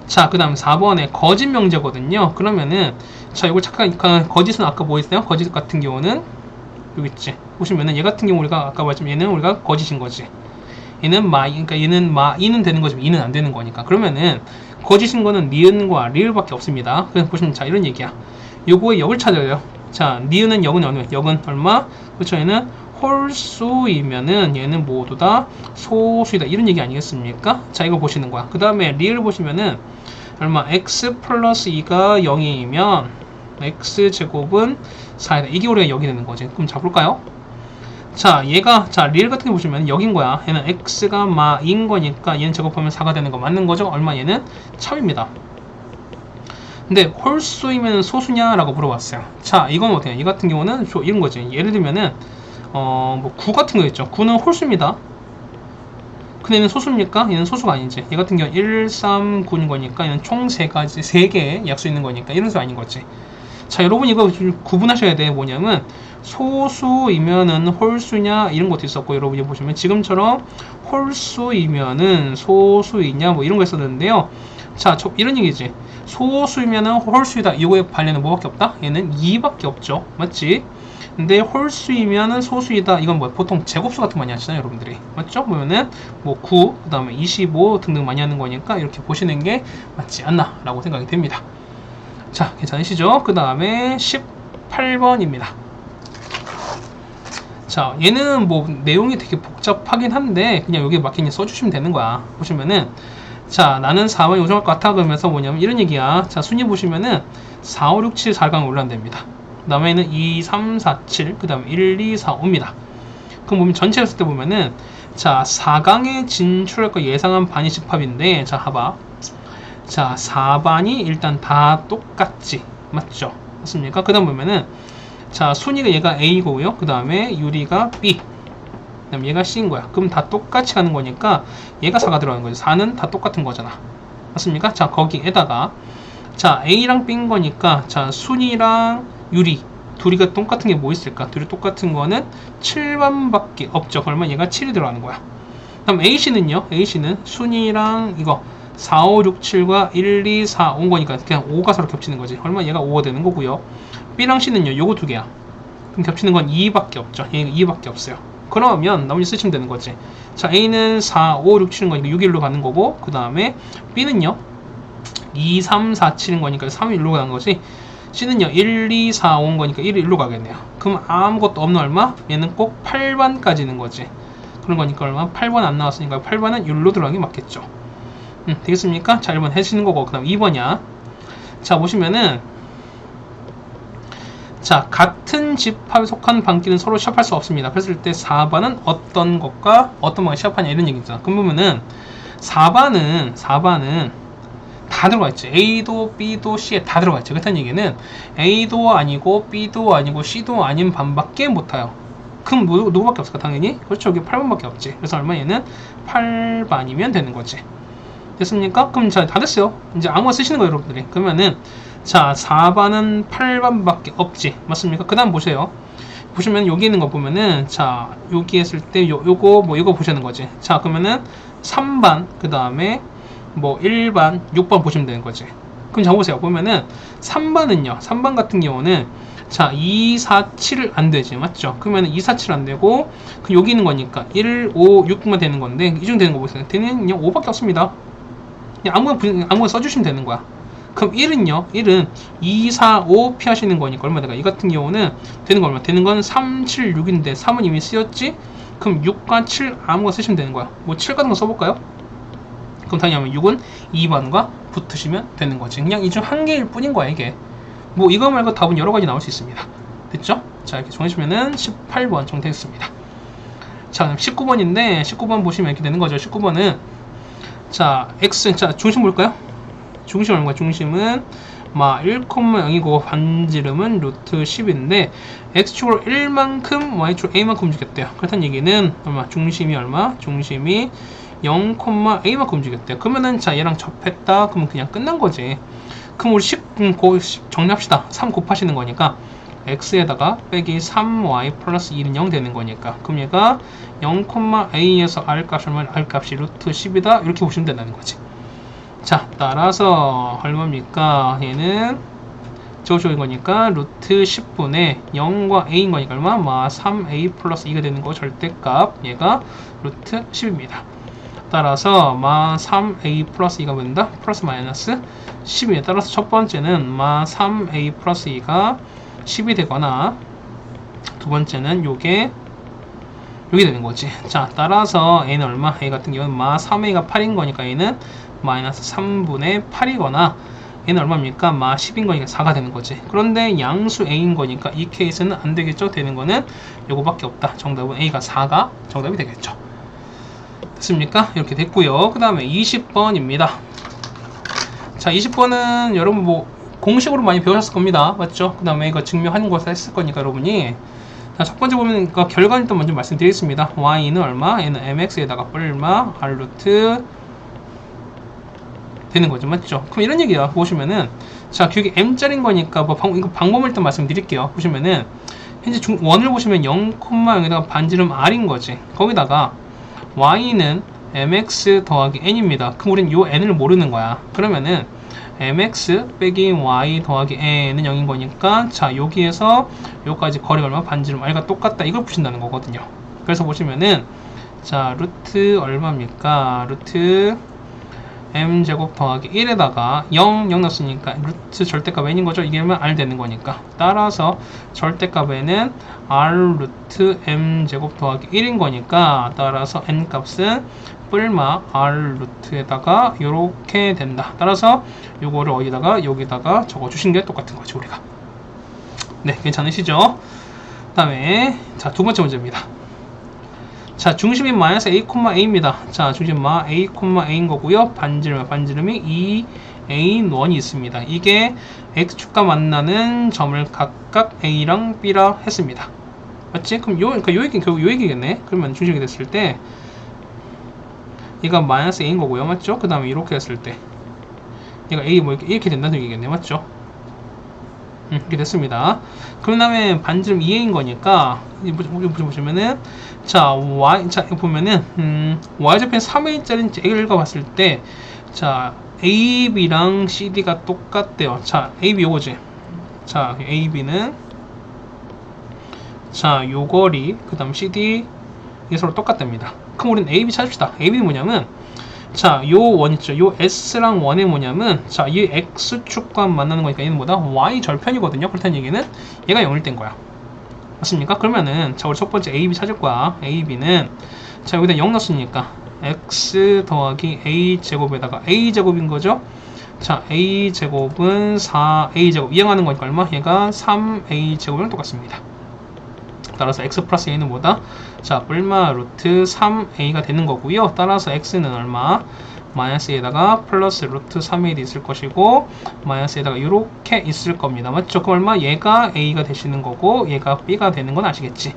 자, 그 다음 4번에 거짓 명제거든요. 그러면은 자, 이거 잠깐 거짓은 아까 뭐 있어요? 거짓 같은 경우는 여기 있지. 보시면은 얘 같은 경우 우리가 아까 말했지만 얘는 우리가 거짓인 거지. 얘는 그러니까 얘는 이는 되는 거지만 이는 안 되는 거니까. 그러면은 거짓인 거는 니은과 리을밖에 없습니다. 그래서 보시면 자, 이런 얘기야. 요거의 역을 찾아요. 자, 니은은 역은 어느? 역은 얼마? 그렇죠. 얘는 홀수이면은 얘는 모두 다 소수이다. 이런 얘기 아니겠습니까? 자, 이거 보시는 거야. 그 다음에 리을 보시면은 얼마? x 플러스 2가 0이면 x제곱은 4이다. 이게 우리가 여기 되는 거지. 그럼 잡을까요? 자, 얘가 자, 리을 같은 거 보시면 여긴 거야. 얘는 x가 마인 거니까 얘는 제곱하면 4가 되는 거 맞는 거죠? 얼마? 얘는 참입니다. 근데 홀수이면 소수냐라고 물어봤어요. 자, 이건 어때요? 이 같은 경우는 이런 거지. 예를 들면은 뭐 9 같은 거 있죠. 9는 홀수입니다. 근데 얘는 소수입니까? 얘는 소수가 아니지. 얘 같은 경우 1, 3, 9인 거니까 얘는 총 3개의 약수 있는 거니까 이런 수 아닌 거지. 자, 여러분 이거 구분하셔야 돼. 뭐냐면 소수이면은 홀수냐 이런 것도 있었고, 여러분이 보시면 지금처럼 홀수이면은 소수이냐 뭐 이런 거 있었는데요. 자, 이런 얘기지. 소수이면은 홀수이다. 이거에 관련은 뭐밖에 없다? 얘는 2밖에 없죠. 맞지? 근데 홀수이면은 소수이다. 이건 뭐 보통 제곱수 같은 거 많이 하시잖아요, 여러분들이. 맞죠? 보면은 뭐 9, 그 다음에 25 등등 많이 하는 거니까 이렇게 보시는 게 맞지 않나 라고 생각이 됩니다. 자, 괜찮으시죠? 그 다음에 18번입니다. 자, 얘는 뭐 내용이 되게 복잡하긴 한데 그냥 여기에 맞게 써주시면 되는 거야. 보시면은 자, 나는 4번이 요정할 것 같아 그러면서 뭐냐면 이런 얘기야. 자, 순위 보시면은 4, 5, 6, 7, 4강 올라온답니다. 그 다음에는 2, 3, 4, 7, 그 다음에 1, 2, 4, 5입니다. 그럼 보면 전체 했을 때 보면은 자, 4강에 진출할 거 예상한 반이 집합인데, 자, 봐봐. 자, 4반이 일단 다 똑같지. 맞죠? 맞습니까? 그 다음 보면은 자, 순위가 얘가 A고요. 그 다음에 유리가 B. 그 다음 얘가 C인 거야. 그럼 다 똑같이 가는 거니까 얘가 4가 들어가는 거죠. 4는 다 똑같은 거잖아. 맞습니까? 자, 거기에다가 자, A랑 B인 거니까 자, 순위랑 유리 둘이가 똑같은 게 뭐 있을까? 둘이 똑같은 거는 7반밖에 없죠. 그러면 얘가 7이 들어가는 거야. 그럼 AC는요? AC는 순위랑 이거 4, 5, 6, 7과 1, 2, 4 온 거니까 그냥 5가 서로 겹치는 거지. 얼마? 얘가 5가 되는 거고요. B랑 C는요, 요거 두 개야. 그럼 겹치는 건 2밖에 없죠. 얘가 2밖에 없어요. 그러면 나머지 쓰시면 되는 거지. 자, A는 4, 5, 6, 7인 거니까 6, 1로 가는 거고, 그 다음에 B는요, 2, 3, 4, 7인 거니까 3이 1로 가는 거지. C는요, 1, 2, 4, 5인 거니까 1이 1로 가겠네요. 그럼 아무것도 없는 얼마? 얘는 꼭 8반까지는 거지. 그런 거니까 얼마? 8번 안 나왔으니까 8반은 1로 들어가는 게 맞겠죠. 되겠습니까? 자, 1번 해주시는 거고, 그 다음 2번이야. 자, 보시면은 자, 같은 집합에 속한 반끼는 서로 시합할 수 없습니다. 그랬을 때 4반은 어떤 것과 어떤 것과 시합하냐 이런 얘기잖아. 그럼 보면은 4반은 다 들어가 있지. A도 B도 C에 다 들어가 있지. 그렇다는 얘기는 A도 아니고 B도 아니고 C도 아닌 반밖에 못 타요. 그럼 누구밖에 없을까? 당연히 그렇죠. 여기 8반밖에 없지. 그래서 얼마? 얘는 8반이면 되는 거지. 됐습니까? 그럼 자, 다 됐어요. 이제 아무거나 쓰시는 거예요, 여러분들이. 그러면은 자, 4반은 8반밖에 없지. 맞습니까? 그 다음 보세요. 보시면 여기 있는 거 보면은 자, 여기 했을 때 요거 뭐 이거 보시는 거지. 자, 그러면은 3반 그 다음에 뭐 1반 6반 보시면 되는 거지. 그럼 자, 보세요. 보면은 3반은요. 3반 같은 경우는 자, 2, 4, 7을 안 되지. 맞죠? 그러면은 2, 4, 7 안 되고 그럼 여기 있는 거니까 1, 5, 6만 되는 건데 이 중에 되는 거 보세요. 되는 그냥 5밖에 없습니다. 그냥 아무거나 써주시면 되는 거야. 그럼 1은요? 1은 2, 4, 5 피하시는 거니까 얼마 될까? 이 같은 경우는 되는 거 얼마? 되는 건 3, 7, 6인데 3은 이미 쓰였지? 그럼 6과 7 아무거나 쓰시면 되는 거야. 뭐 7 같은 거 써볼까요? 그럼 당연히 6은 2반과 붙으시면 되는 거지. 그냥 이 중 한 개일 뿐인 거야, 이게. 뭐 이거 말고 답은 여러 가지 나올 수 있습니다. 됐죠? 자, 이렇게 정해주면은 18번 정리되겠습니다. 자, 19번인데 19번 보시면 이렇게 되는 거죠. 19번은 자, x 자, 중심 볼까요? 중심 얼마야? 중심은 1,0이고 반지름은 루트 10인데 x축으로 1만큼 y축으로 a만큼 움직였대요. 그렇다는 얘기는 얼마? 중심이 얼마? 중심이 0,a만큼 움직였대요. 그러면은 자, 얘랑 접했다. 그러면 그냥 끝난 거지. 그럼 우리 10 정리합시다. 3 곱하시는 거니까 x에다가 빼기 3y 플러스 2는 0 되는 거니까 그럼 얘가 0,a에서 r 값이 얼마나? r 값이 루트 10이다. 이렇게 보시면 된다는 거지. 자, 따라서 얼마입니까? 얘는 저쪽인 거니까 루트 10분의 0과 a인 거니까 얼마? 3a 플러스 2가 되는 거 절대값 얘가 루트 10입니다. 따라서 3a 플러스 2가 된다? 플러스 마이너스 10입니다. 따라서 첫 번째는 3a 플러스 2가 10이 되거나 두 번째는 요게 되는 거지. 자, 따라서 a는 얼마? a 같은 경우는 3a가 8인 거니까 a는 마이너스 3분의 8이거나 얘는 얼마입니까? 10인 거니까 4가 되는 거지. 그런데 양수 a인 거니까 이 케이스는 안 되겠죠? 되는 거는 요거밖에 없다. 정답은 a가 4가 정답이 되겠죠. 됐습니까? 이렇게 됐고요. 그 다음에 20번입니다. 자, 20번은 여러분 뭐 공식으로 많이 배우셨을 겁니다. 맞죠? 그 다음에 이거 증명하는 것을 했을 거니까 여러분이 자, 첫 번째 보면 결과를 또 먼저 말씀드리겠습니다. y는 얼마? 얘는 mx에다가 얼마? r 루트 되는 거죠. 맞죠? 그럼 이런 얘기야. 보시면은 자, 교육이 m짜리인 거니까 뭐 이거 방법을 일단 말씀드릴게요. 보시면은 현재 원을 보시면 0,0에다가 반지름 r인 거지. 거기다가 y는 mx 더하기 n입니다. 그럼 우리는 요 n을 모르는 거야. 그러면은 mx 빼기 y 더하기 n은 0인 거니까 자, 여기에서 여기까지 거리가 얼마? 반지름 r과 똑같다. 이걸 보신다는 거거든요. 그래서 보시면은 자, 루트 얼마입니까? 루트 m제곱 더하기 1에다가 0 넣었으니까 루트 절대값 n인 거죠. 이게 r 되는 거니까 따라서 절대값에는 r 루트 m제곱 더하기 1인 거니까 따라서 n 값은 뿔마 r 루트에다가 이렇게 된다. 따라서 요거를 어디다가 여기다가 적어 주신 게 똑같은 거죠. 우리가 네, 괜찮으시죠? 그 다음에 자, 두 번째 문제입니다. 자, 중심이 마이너스 a,a입니다. 자, 중심 a,a인 거고요. 반지름이 2a1이 있습니다. 이게 x축과 만나는 점을 각각 a랑 b라 했습니다. 맞지? 그럼 그러니까 요 얘기는 결국 요 얘기겠네. 그러면 중심이 됐을 때 얘가 마이너스 a인 거고요. 맞죠? 그 다음에 이렇게 했을 때 얘가 a 뭐 이렇게 된다는 얘기겠네. 맞죠? 이렇게 됐습니다. 그 다음에 반지름 2a인 거니까 보시면은 자, 자, 이거 보면은 y좌표는 3a짜리인지 a를 읽어봤을 때 자, ab랑 cd가 똑같대요. 자, ab 요거지. 자, ab는 자, 요 거리 그 다음 cd 이게 서로 똑같답니다. 그럼 우리는 ab 찾읍시다. ab는 뭐냐면 자, 요 원 있죠. 요 s랑 원의 뭐냐면 자, 이 x축과 만나는 거니까 얘는 뭐다? y 절편이거든요. 그렇다는 얘기는 얘가 0일 땐 거야. 맞습니까? 그러면은 자, 우리 첫 번째 AB 찾을 거야. AB는 자, 여기다 0 넣었으니까 x 더하기 a 제곱에다가 a 제곱인 거죠. 자, a 제곱은 4a 제곱 이항하는 거니까 얼마? 얘가 3a 제곱이랑 똑같습니다. 따라서 x 플러스 a는 뭐다? 자, 뿔마 루트 3a가 되는 거고요. 따라서 x는 얼마? 마이너스 에다가 플러스 루트 3a 있을 것이고 마이너스 에다가 이렇게 있을 겁니다. 맞죠? 그럼 얼마? 얘가 a가 되시는 거고 얘가 b가 되는 건 아시겠지?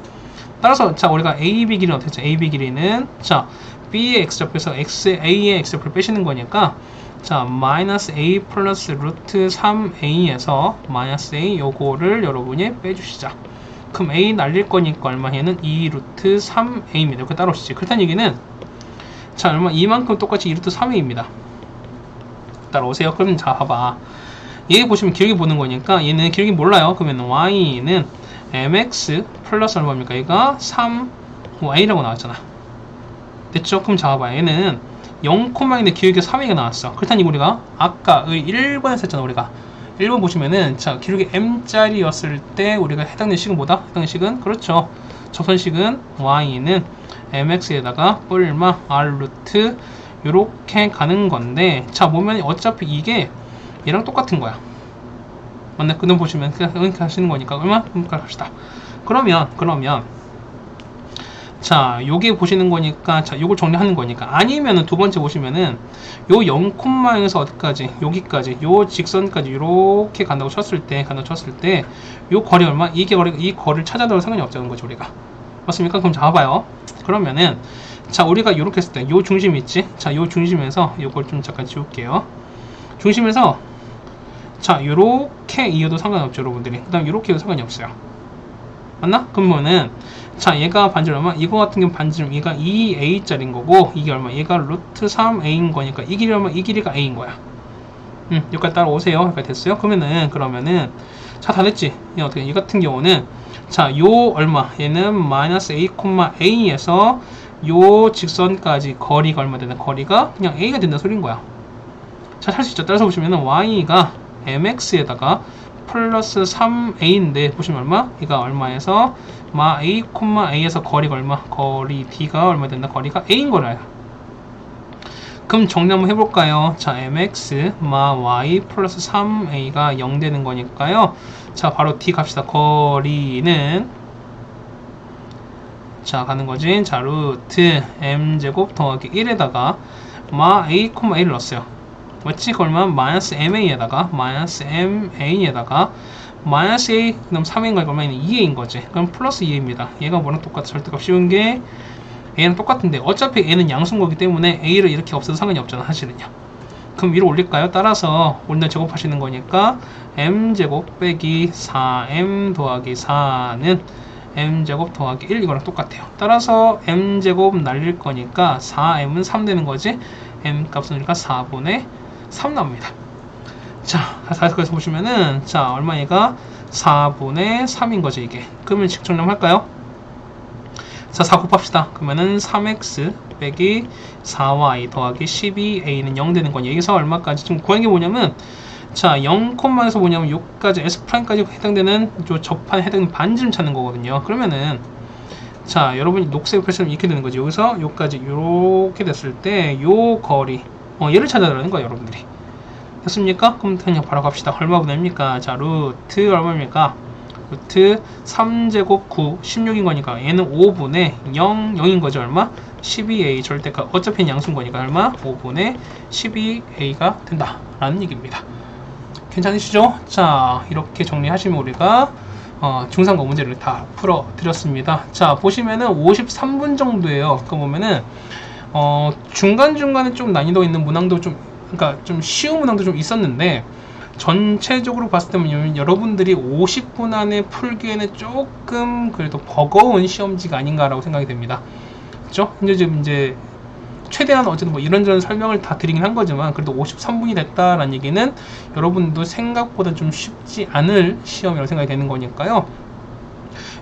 따라서 자, 우리가 a, b 길이는 어떻게 했죠? a, b 길이는 자, b의 x좌표에서 a의 x좌표를 빼시는 거니까 자, 마이너스 a 플러스 루트 3a에서 마이너스 a 요거를 여러분이 빼주시자. 그럼 a 날릴 거니까 얼마? 얘는 2 루트 3a입니다. 이렇게 따라오시지. 그렇다는 얘기는 자, 얼마? 이만큼 똑같이 2 루트 3a입니다. 따라오세요. 그럼 자, 봐봐. 얘 보시면 기울기 보는 거니까 얘는 기울기 몰라요. 그러면 y는 mx 플러스 얼마입니까? 얘가 3a라고 나왔잖아. 됐죠? 그럼 자, 봐봐. 얘는 0,2인데 기울기가 3a가 나왔어. 그렇다니 우리가 아까 1번에서 했잖아. 우리가 1번 보시면은 자, 기울기 m짜리였을 때 우리가 해당된 식은 뭐다? 해당된 식은 그렇죠. 접선식은 y는 mx에다가 뿔마 r 루트 요렇게 가는 건데 자, 보면 어차피 이게 얘랑 똑같은 거야. 맞나? 그놈 보시면 그냥 하시는 거니까 얼마? 합시다. 그러면 자, 요게 보시는 거니까 자, 요걸 정리하는 거니까 아니면은 두 번째 보시면은 요 0,0에서 어디까지? 여기까지 요 직선까지 요렇게 간다고 쳤을 때 요 거리 얼마? 이 거리를 찾아도 상관이 없다는 거죠, 우리가. 맞습니까? 그럼 잡아봐요. 그러면은 자, 우리가 요렇게 했을 때 요 중심 있지? 자, 요 중심에서 요걸 좀 잠깐 지울게요. 중심에서 자, 요렇게 이어도 상관없죠, 여러분들이. 그 다음 요렇게 해도 상관이 없어요. 맞나? 그러면은 자, 얘가 반지름 얼마? 이거 같은 경우 반지름 얘가 2a짜리인 거고 이게 얼마? 얘가 루트 3a인 거니까 이 길이 얼마? 이 길이가 a인 거야. 여기까지 따라오세요. 여기까지 됐어요? 그러면은 자, 다 됐지? 얘 어떻게? 이 같은 경우는 자, 요 얼마? 얘는 마이너스 a, a에서 요 직선까지 거리가 얼마 되나? 거리가 그냥 a가 된다 소리인 거야. 자, 할 수 있죠. 따라서 보시면은 y가 mx에다가 플러스 3a인데 보시면 얼마? 이가 얼마에서 마 a, a에서 거리가 얼마? 거리 d가 얼마 된다? 거리가 a인 거라요. 그럼 정리 한번 해볼까요? 자, mx 마 y 플러스 3a가 0 되는 거니까요. 자, 바로 d 갑시다. 거리는 자, 가는 거지. 자, 루트 m제곱 더하기 1에다가 마 a, a를 넣었어요. 맞지? 그러면 마이너스 ma에다가 마이너스 ma에다가 마이너스 a 그다음 3a인 거 얼마는 2a인 거지. 그럼 플러스 2a입니다. 얘가 뭐랑 똑같아? 절대값 씌운 게 a랑 똑같은데 어차피 a는 양수거기 때문에 a를 이렇게 없애도 상관이 없잖아, 사실은요. 그럼 위로 올릴까요? 따라서 올려 제곱하시는 거니까 m제곱 빼기 4m 더하기 4는 m제곱 더하기 1 이거랑 똑같아요. 따라서 m제곱 날릴 거니까 4m은 3 되는 거지. m 값은 그러니까 4분의 3 나옵니다. 자, 다시 그래서 보시면은 자, 얼마니까 4분의 3인 거지 이게. 그러면 직정량 할까요? 자, 4 곱합시다. 그러면은 3x 빼기 4y 더하기 12a는 0 되는 거니. 여기서 얼마까지 지금 구하는 게 뭐냐면 자, 0,에서 뭐냐면 여기까지 S'까지 해당되는 요 접한 해당되는 반지름 찾는 거거든요. 그러면은 자, 여러분이 녹색 표시는 이렇게 되는 거지. 여기서 여기까지 이렇게 됐을 때 요 거리 얘를 찾아달라는 거예요, 여러분들이. 됐습니까? 그럼 그냥 바로 갑시다. 얼마 분의입니까? 자, 루트 얼마입니까? 루트 3제곱 9 16인 거니까 얘는 5분의 0 0인 거죠. 얼마? 12a 절대값 어차피 양수인 거니까 얼마? 5분의 12a가 된다 라는 얘기입니다. 괜찮으시죠? 자, 이렇게 정리하시면 우리가 중상고 문제를 다 풀어 드렸습니다. 자, 보시면은 53분 정도예요. 그 보면은 중간중간에 좀 난이도 있는 문항도 그러니까 좀 쉬운 문항도 좀 있었는데 전체적으로 봤을 때는 여러분들이 50분 안에 풀기에는 조금 그래도 버거운 시험지가 아닌가라고 생각이 됩니다. 그렇죠? 이제 최대한 어쨌든 뭐 이런저런 설명을 다 드리긴 한 거지만 그래도 53분이 됐다라는 얘기는 여러분도 생각보다 좀 쉽지 않을 시험이라고 생각이 되는 거니까요.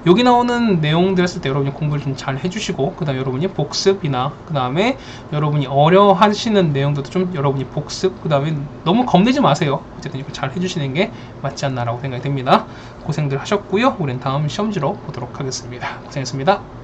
여기 나오는 내용들 했을 때 여러분이 공부를 좀 잘 해주시고 그 다음에 여러분이 복습이나 그 다음에 여러분이 어려워하시는 내용들도 좀 여러분이 복습 그 다음에 너무 겁내지 마세요. 어쨌든 이거 잘 해주시는 게 맞지 않나라고 생각이 됩니다. 고생들 하셨고요. 우리는 다음 시험지로 보도록 하겠습니다. 고생했습니다.